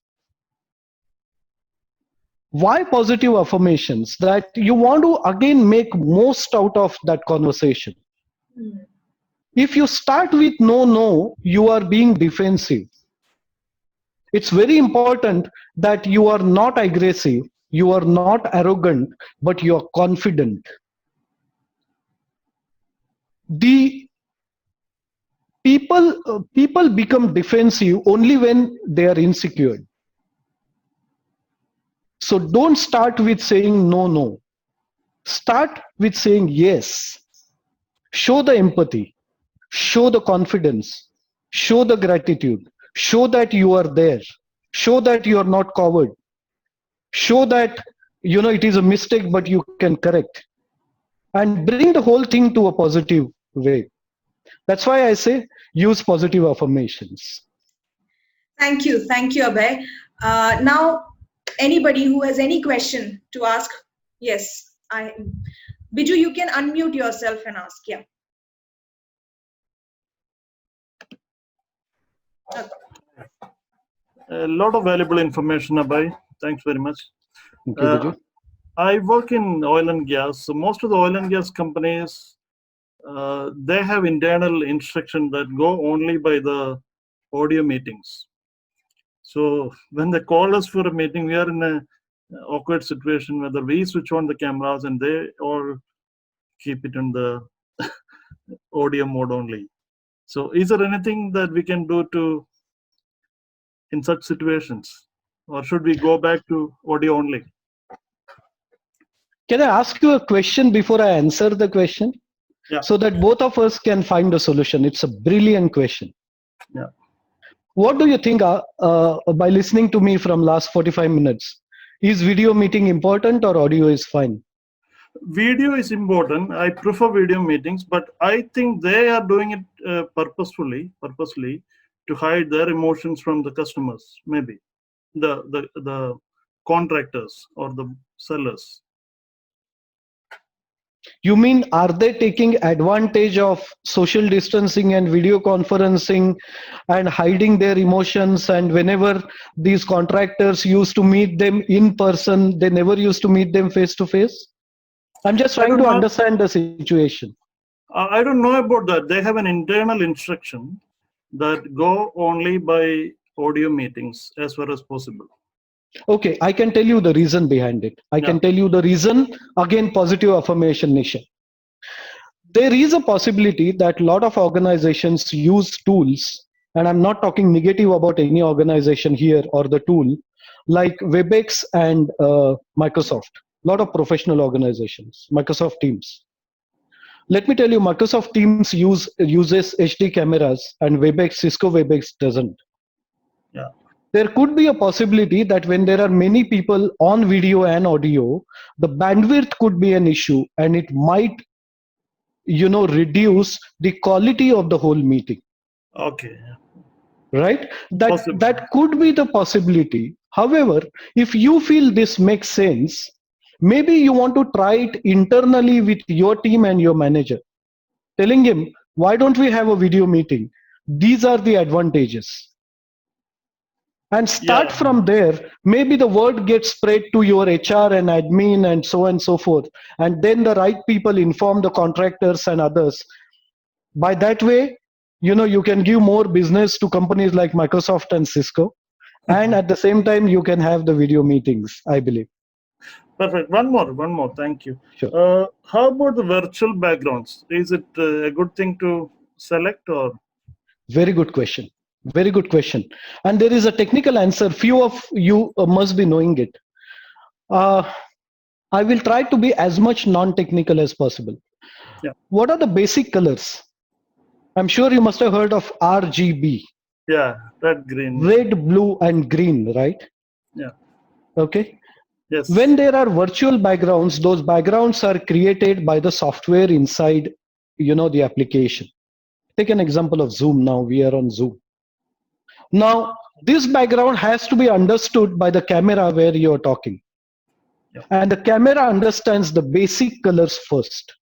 Why positive affirmations? That you want to again make most out of that conversation. If you start with no, you are being defensive. It's very important that you are not aggressive, you are not arrogant, but you are confident. The people become defensive only when they are insecure. So don't start with saying no. Start with saying yes. Show the empathy, show the confidence, show the gratitude, show that you are there, show that you are not coward, show that it is a mistake but you can correct, and bring the whole thing to a positive way. That's why I say use positive affirmations. Thank you, Abhay. Now, anybody who has any question to ask, yes, Biju, you can unmute yourself and ask. Yeah. Okay. A lot of valuable information, Abhay. Thanks very much. Thank you, Biju. I work in oil and gas. So most of the oil and gas companies, they have internal instruction that go only by the audio meetings. So when they call us for a meeting, we are in a awkward situation whether we switch on the cameras and they all keep it in the audio mode only. So is there anything that we can do to in such situations, or should we go back to audio only? Can I ask you a question before I answer the question? Yeah. So that both of us can find a solution. It's a brilliant question. Yeah. What do you think by listening to me from last 45 minutes? Is video meeting important or audio is fine? Video is important. I prefer video meetings, but I think they are doing it purposefully to hide their emotions from the customers, maybe the contractors or the sellers. You mean, are they taking advantage of social distancing and video conferencing and hiding their emotions? And whenever these contractors used to meet them in person, they never used to meet them face to face? I'm just trying to understand the situation. I don't know about that. They have an internal instruction that go only by audio meetings as far as possible. Okay, I can tell you the reason behind it. I can tell you the reason, again, positive affirmation, Nisha. There is a possibility that a lot of organizations use tools, and I'm not talking negative about any organization here or the tool, like WebEx and Microsoft. A lot of professional organizations, Microsoft Teams. Let me tell you, Microsoft Teams uses HD cameras and WebEx, Cisco WebEx doesn't. Yeah. There could be a possibility that when there are many people on video and audio, the bandwidth could be an issue and it might, reduce the quality of the whole meeting. Okay. Right? That could be the possibility. However, if you feel this makes sense, maybe you want to try it internally with your team and your manager, telling him, why don't we have a video meeting? These are the advantages. And start from there. Maybe the word gets spread to your HR and admin and so on and so forth. And then the right people inform the contractors and others. By that way, you can give more business to companies like Microsoft and Cisco. And at the same time, you can have the video meetings, I believe. Perfect. One more. Thank you. Sure. How about the virtual backgrounds? Is it a good thing to select or? Very good question. Very good question. And there is a technical answer. Few of you must be knowing it. I will try to be as much non-technical as possible. Yeah. What are the basic colors? I'm sure you must have heard of RGB. Yeah, red, green. Red, blue, and green, right? Yeah. Okay. Yes. When there are virtual backgrounds, those backgrounds are created by the software inside, the application. Take an example of Zoom. Now we are on Zoom. Now, this background has to be understood by the camera where you're talking. Yep. And the camera understands the basic colors first.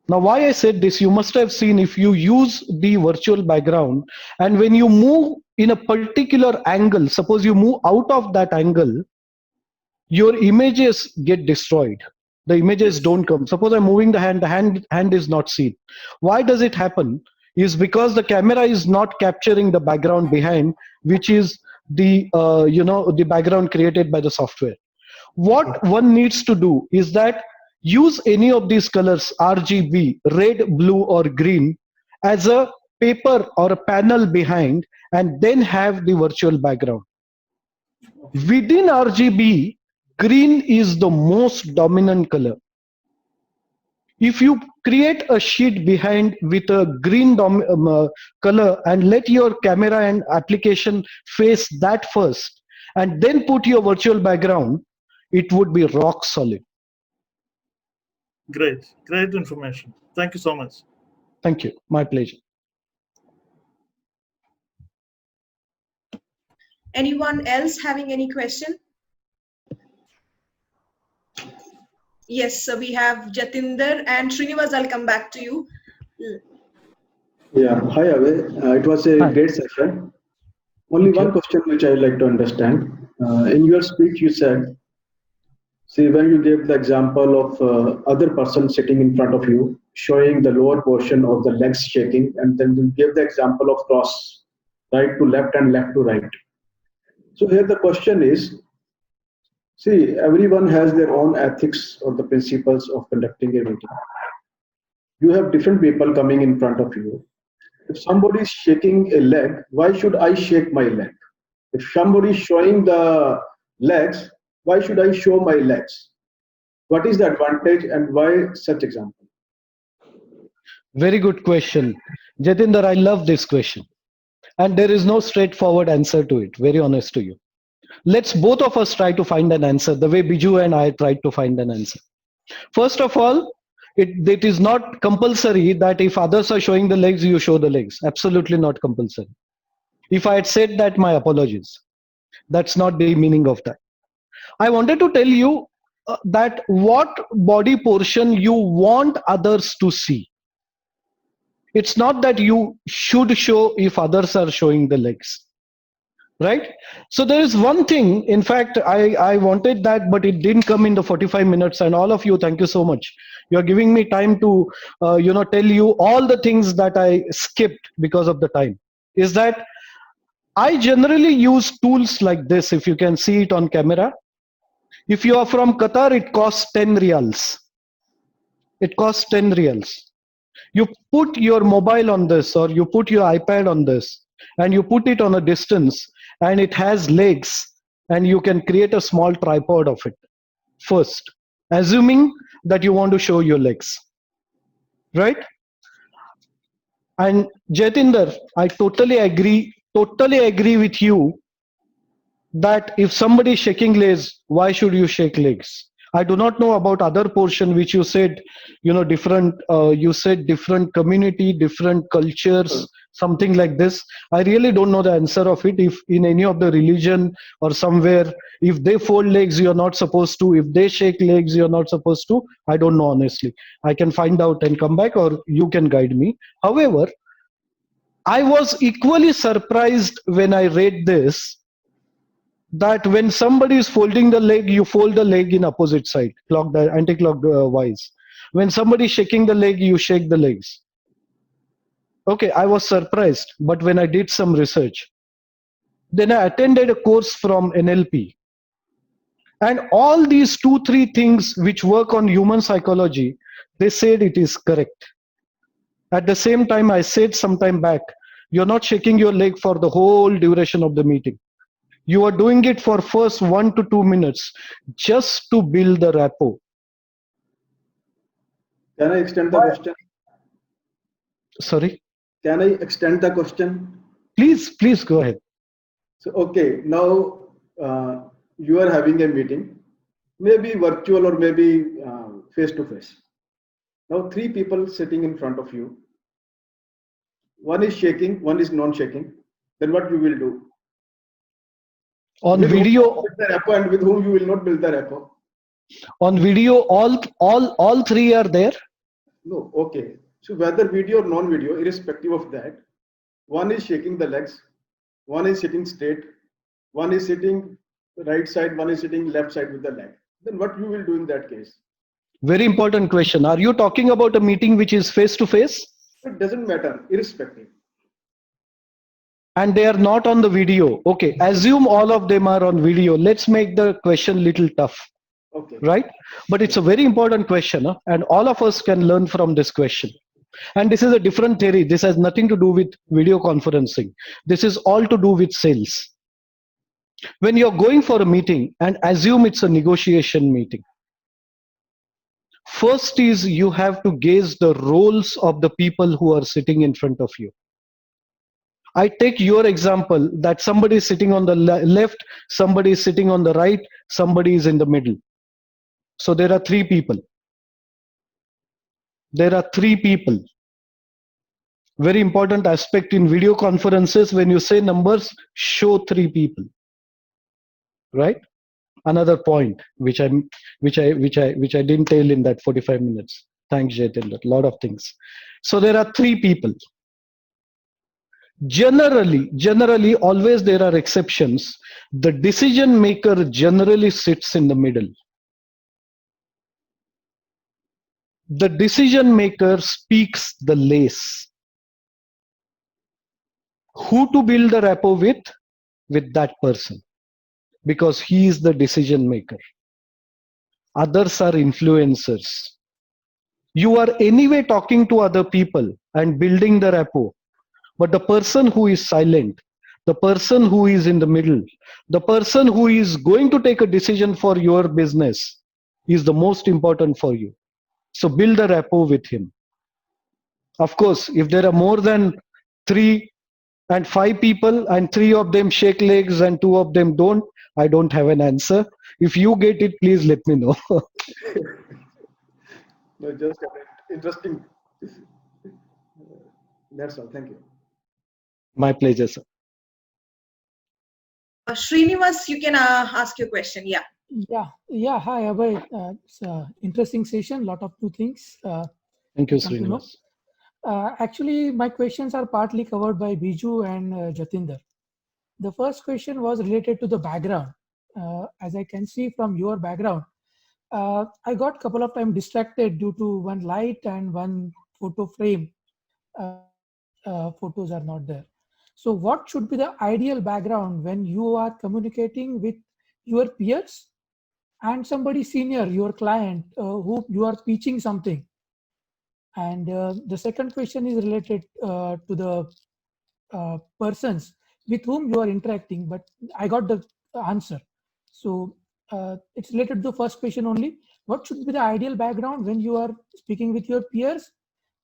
Now, why I said this, you must have seen if you use the virtual background and when you move in a particular angle, suppose you move out of that angle, your images get destroyed. The images don't come. Suppose I'm moving the hand is not seen. Why does it happen? Is because the camera is not capturing the background behind, which is the the background created by the software. What one needs to do is that use any of these colors, RGB, red, blue, or green, as a paper or a panel behind, and then have the virtual background. Within RGB, green is the most dominant color. If you create a sheet behind with a green color and let your camera and application face that first, and then put your virtual background, it would be rock solid. Great information. Thank you so much. Thank you. My pleasure. Anyone else having any question? Yes, so we have Jatinder and Srinivas. I'll come back to you. Yeah, hi Ave. It was a great session. Only one question which I would like to understand. In your speech, you said, see, when you gave the example of other person sitting in front of you, showing the lower portion of the legs shaking, and then you gave the example of cross, right to left and left to right. So here the question is, see, everyone has their own ethics or the principles of conducting a meeting. You have different people coming in front of you. If somebody is shaking a leg, why should I shake my leg? If somebody is showing the legs, why should I show my legs? What is the advantage and why such example? Very good question. Jatinder, I love this question. And there is no straightforward answer to it, very honest to you. Let's both of us try to find an answer the way Biju and I tried to find an answer. First of all, it is not compulsory that if others are showing the legs, you show the legs. Absolutely not compulsory. If I had said that, my apologies. That's not the meaning of that. I wanted to tell you that what body portion you want others to see. It's not that you should show if others are showing the legs. Right? So there is one thing, in fact, I wanted that, but it didn't come in the 45 minutes. And all of you, thank you so much. You're giving me time to, tell you all the things that I skipped because of the time. Is that I generally use tools like this. If you can see it on camera. If you are from Qatar, it costs 10 riyals. It costs 10 riyals. You put your mobile on this, or you put your iPad on this, and you put it on a distance, and it has legs, and you can create a small tripod of it first, assuming that you want to show your legs, right? And Jatinder, I totally agree with you that if somebody is shaking legs, why should you shake legs? I do not know about other portion which you said, different, you said different community, different cultures, something like this. I really don't know the answer of it. If in any of the religion or somewhere, if they fold legs, you're not supposed to. If they shake legs, you're not supposed to. I don't know, honestly. I can find out and come back, or you can guide me. However, I was equally surprised when I read this, that when somebody is folding the leg, you fold the leg in opposite side, anti-clockwise. When somebody is shaking the leg, you shake the legs. Okay, I was surprised, but when I did some research, then I attended a course from NLP. And all these 2-3 things which work on human psychology, they said it is correct. At the same time, I said some time back, you're not shaking your leg for the whole duration of the meeting. You are doing it for first 1 to 2 minutes just to build the rapport. Can I extend the question? Sorry? Can I extend the question? Please go ahead. So, okay, now you are having a meeting, maybe virtual or maybe face to face. Now 3 people sitting in front of you. One is shaking, one is non-shaking. Then what you will do? On with video, the rapport, and with whom you will not build the rapport. On video, all 3 are there. No, okay. So whether video or non-video, irrespective of that, one is shaking the legs, one is sitting straight, one is sitting right side, one is sitting left side with the leg. Then what you will do in that case? Very important question. Are you talking about a meeting which is face to face? It doesn't matter, irrespective. And they are not on the video. Okay, assume all of them are on video. Let's make the question little tough. Okay. Right? But it's a very important question, huh? And all of us can learn from this question. And this is a different theory. This has nothing to do with video conferencing. This is all to do with sales. When you're going for a meeting, and assume it's a negotiation meeting, first is you have to gauge the roles of the people who are sitting in front of you. I take your example that somebody is sitting on the left, somebody is sitting on the right, somebody is in the middle. So there are three people. There are three people. Very important aspect in video conferences, when you say numbers, show three people. Right? Another point which I didn't tell in that 45 minutes. Thanks, Jayendra. A lot of things. So there are three people. Generally, always there are exceptions. The decision maker generally sits in the middle. The decision maker speaks the less. Who to build a rapport with? With that person, because he is the decision maker. Others are influencers. You are anyway talking to other people and building the rapport. But the person who is silent, the person who is in the middle, the person who is going to take a decision for your business is the most important for you. So build a rapport with him. Of course, if there are more than 3 and 5 people and 3 of them shake legs and 2 of them don't, I don't have an answer. If you get it, please let me know. No, just interesting. That's all. Thank you. My pleasure, sir. Srinivas, you can ask your question. Yeah. Yeah. Hi, Abhay. It's an interesting session. Lot of new things. Thank you, come to know. Srinivas. Actually, my questions are partly covered by Biju and Jatinder. The first question was related to the background. As I can see from your background, I got a couple of times distracted due to one light and one photo frame. Photos are not there. So what should be the ideal background when you are communicating with your peers and somebody senior, your client, who you are teaching something? And the second question is related to the persons with whom you are interacting, but I got the answer. So it's related to the first question only. What should be the ideal background when you are speaking with your peers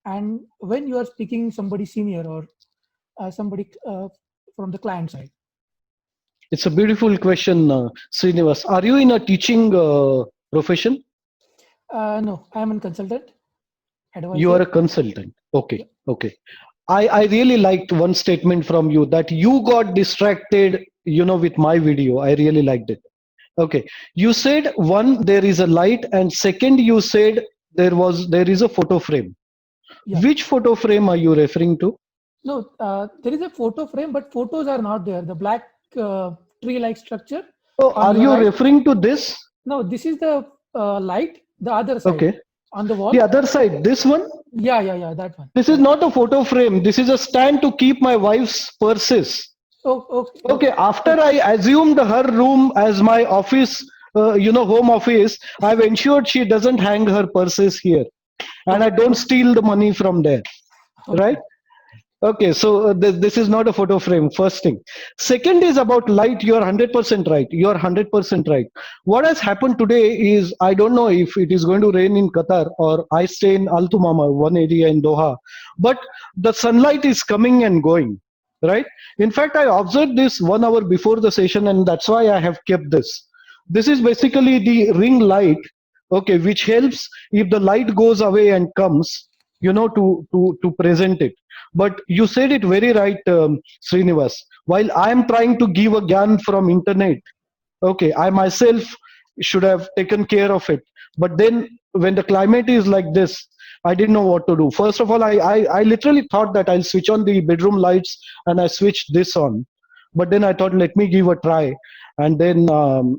and when you are speaking somebody senior or somebody from the client side? It's a beautiful question, Srinivas. Are you in a teaching profession? No, I am a consultant. Advisor. You are a consultant. Okay. Okay. I really liked one statement from you that you got distracted, with my video. I really liked it. Okay. You said one, there is a light, and second, you said there is a photo frame. Yeah. Which photo frame are you referring to? No, there is a photo frame, but photos are not there. The black tree-like structure. Oh, are you referring to this? No, this is the light, the other side. Okay. On the wall. The other side, this one? Yeah, that one. This is not a photo frame. This is a stand to keep my wife's purses. Oh, Okay. After I assumed her room as my office, home office, I've ensured she doesn't hang her purses here, and I don't steal the money from there. Okay. Right? Okay, so this is not a photo frame, first thing. Second is about light. You're 100% right. You're 100% right. What has happened today is, I don't know if it is going to rain in Qatar, or I stay in Al Tumama, one area in Doha, but the sunlight is coming and going, right? In fact, I observed this 1 hour before the session, and that's why I have kept this. This is basically the ring light, okay, which helps if the light goes away and comes, to present it. But you said it very right, Srinivas. While I am trying to give a gyan from internet, okay, I myself should have taken care of it. But then when the climate is like this, I didn't know what to do. First of all, I literally thought that I'll switch on the bedroom lights, and I switched this on. But then I thought, let me give a try. And then,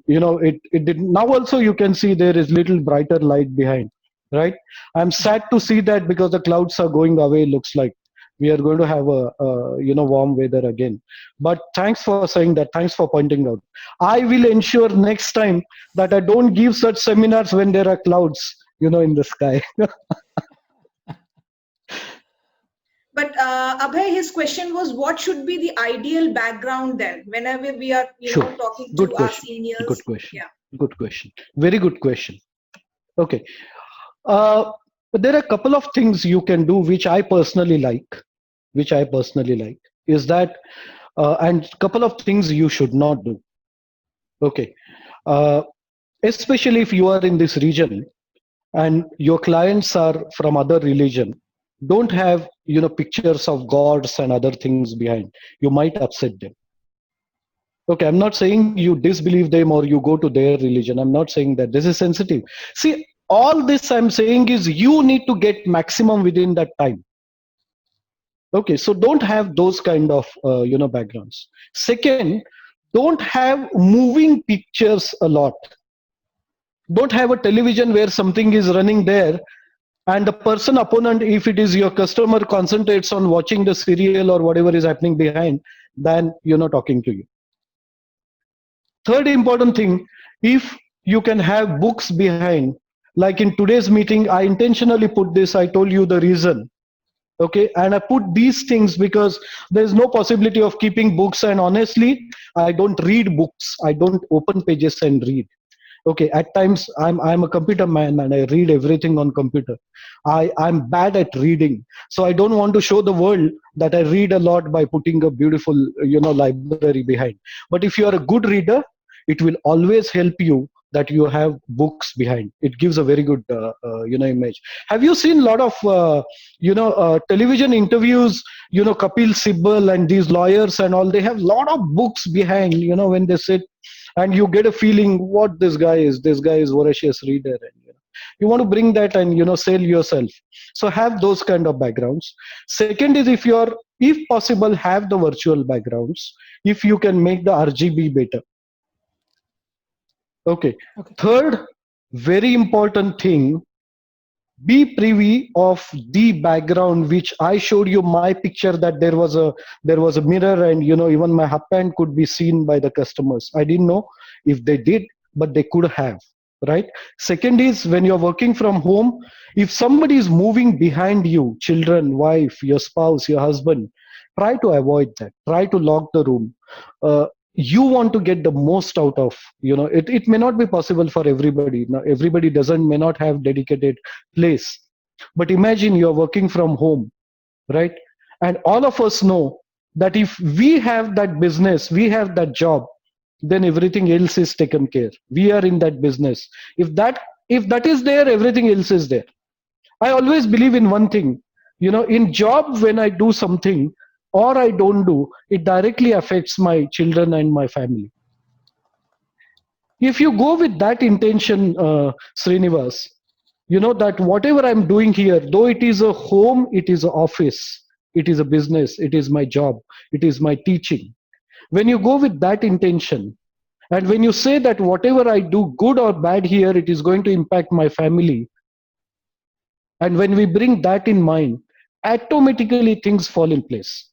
it didn't. Now also you can see there is little brighter light behind, right? I'm sad to see that, because the clouds are going away, looks like. We are going to have a warm weather again. But thanks for saying that. Thanks for pointing out. I will ensure next time that I don't give such seminars when there are clouds, in the sky. But Abhay, his question was, what should be the ideal background then, whenever we are, Sure. talking Good to our question. seniors? Good question. Yeah. Good question. Very good question. Okay. But there are a couple of things you can do which I personally like. Is that, and couple of things you should not do. Okay. Uh, Especially if you are in this region and your clients are from other religion, don't have pictures of gods and other things behind. You might upset them. Okay, I'm not saying you disbelieve them or you go to their religion. I'm not saying that. This is sensitive. See, all this I'm saying is you need to get maximum within that time. Okay, so don't have those kind of backgrounds. Second, don't have moving pictures a lot. Don't have a television where something is running there and the person opponent, if it is your customer, concentrates on watching the serial or whatever is happening behind than talking to you. Third important thing, if you can have books behind, like in today's meeting, I intentionally put this, I told you the reason. Okay, and I put these things because there's no possibility of keeping books, and honestly, I don't read books. I don't open pages and read. Okay, at times I'm a computer man and I read everything on computer. I'm bad at reading, so I don't want to show the world that I read a lot by putting a beautiful library behind. But if you are a good reader, it will always help you that you have books behind. It gives a very good image. Have you seen a lot of television interviews, Kapil Sibal and these lawyers and all? They have a lot of books behind, when they sit, and you get a feeling what this guy is voracious reader, and you want to bring that and sell yourself. So have those kind of backgrounds. Second is, if possible, have the virtual backgrounds if you can make the RGB better. Okay. Third, very important thing, be privy of the background, which I showed you my picture, that there was a mirror and even my hapand could be seen by the customers. I didn't know if they did, but they could have, right? Second is, when you're working from home, if somebody is moving behind you, children, wife, your spouse, your husband, try to avoid that. Try to lock the room. You want to get the most out of, it may not be possible for everybody. Now everybody may not have dedicated place, but imagine you're working from home, right? And all of us know that if we have that business, we have that job, then everything else is taken care. We are in that business. If that is there, everything else is there. I always believe in one thing, in job, when I do something or I don't do, it directly affects my children and my family. If you go with that intention, Srinivas, that whatever I'm doing here, though it is a home, it is an office, it is a business, it is my job, it is my teaching. When you go with that intention, and when you say that whatever I do, good or bad here, it is going to impact my family, and when we bring that in mind, automatically things fall in place.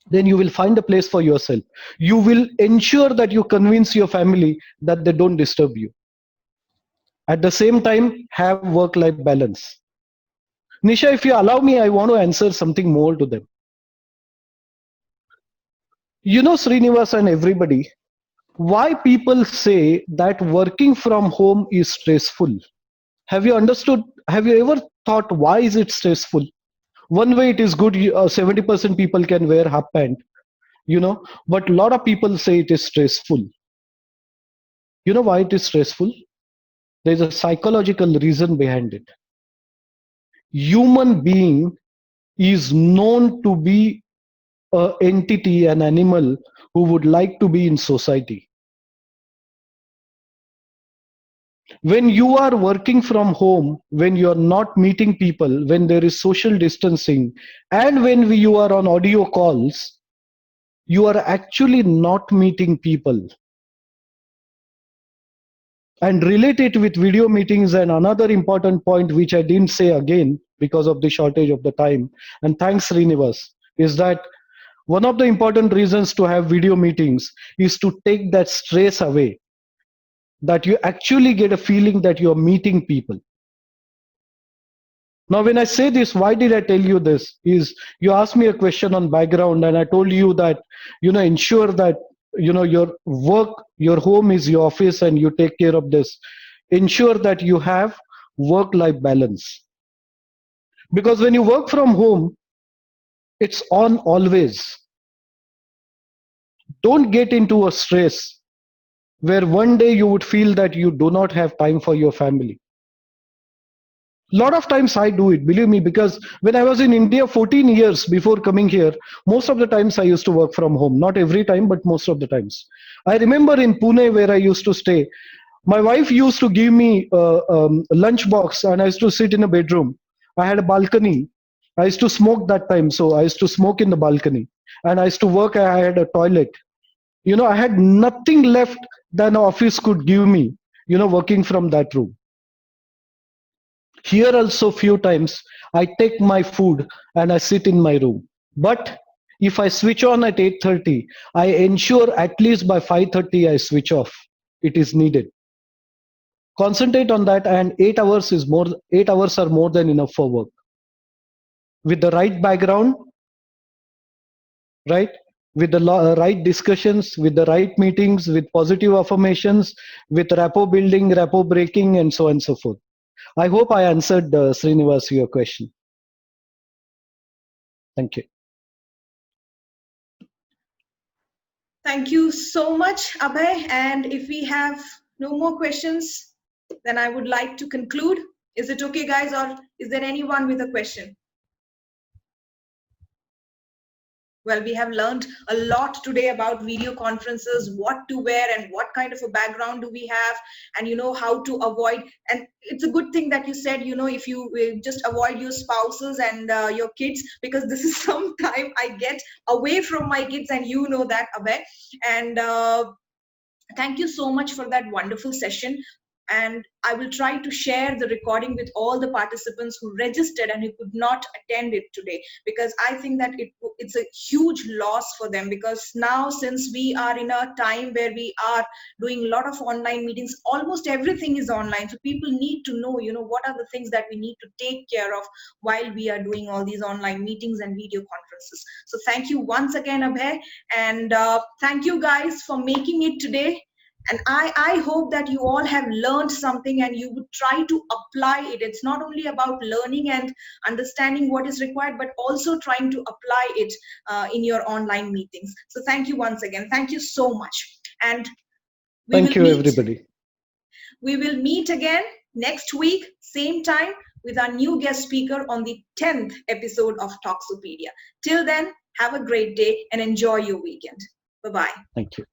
Then you will find a place for yourself. You will ensure that you convince your family that they don't disturb you. At the same time, have work-life balance. Nisha, if you allow me, I want to answer something more to them. Srinivas and everybody, why people say that working from home is stressful? Have you understood? Have you ever thought, why is it stressful? One way it is good, 70% people can wear half pant, but a lot of people say it is stressful. You know why it is stressful? There's a psychological reason behind it. Human being is known to be an entity, an animal who would like to be in society. When you are working from home, when you are not meeting people, when there is social distancing, and when you are on audio calls, you are actually not meeting people. And relate it with video meetings. And another important point, which I didn't say again because of the shortage of the time, and thanks Srinivas, is that one of the important reasons to have video meetings is to take that stress away, that you actually get a feeling that you're meeting people. Now, when I say this, why did I tell you this? Is you asked me a question on background, and I told you that, ensure that, your work, your home is your office, and you take care of this. Ensure that you have work-life balance. Because when you work from home, it's on always. Don't get into a stress where one day you would feel that you do not have time for your family. Lot of times I do it, believe me, because when I was in India 14 years before coming here, most of the times I used to work from home. Not every time, but most of the times. I remember in Pune, where I used to stay, my wife used to give me a lunch box, and I used to sit in a bedroom. I had a balcony. I used to smoke that time, so I used to smoke in the balcony. And I used to work, I had a toilet. I had nothing left than an office could give me, working from that room. Here also few times I take my food and I sit in my room. But if I switch on at 8:30, I ensure at least by 5:30 I switch off. It is needed. Concentrate on that, and 8 hours are more than enough for work. With the right background, right? With the right discussions, with the right meetings, with positive affirmations, with rapport building, rapport breaking, and so on and so forth. I hope I answered, Srinivas, your question. Thank you. Thank you so much, Abhay. And if we have no more questions, then I would like to conclude. Is it okay, guys, or is there anyone with a question? Well, we have learned a lot today about video conferences, what to wear and what kind of a background do we have, and how to avoid. And it's a good thing that you said, if you just avoid your spouses and your kids, because this is some time I get away from my kids, and you know that, Abhay. And thank you so much for that wonderful session. And I will try to share the recording with all the participants who registered and who could not attend it today, because I think that it's a huge loss for them, because now, since we are in a time where we are doing a lot of online meetings, almost everything is online. So people need to know, what are the things that we need to take care of while we are doing all these online meetings and video conferences. So thank you once again, Abhay, and thank you guys for making it today. And I hope that you all have learned something and you would try to apply it. It's not only about learning and understanding what is required, but also trying to apply it in your online meetings. So thank you once again. Thank you so much. And thank you, everybody. We will meet again next week, same time, with our new guest speaker on the 10th episode of Talksopedia. Till then, have a great day and enjoy your weekend. Bye-bye. Thank you.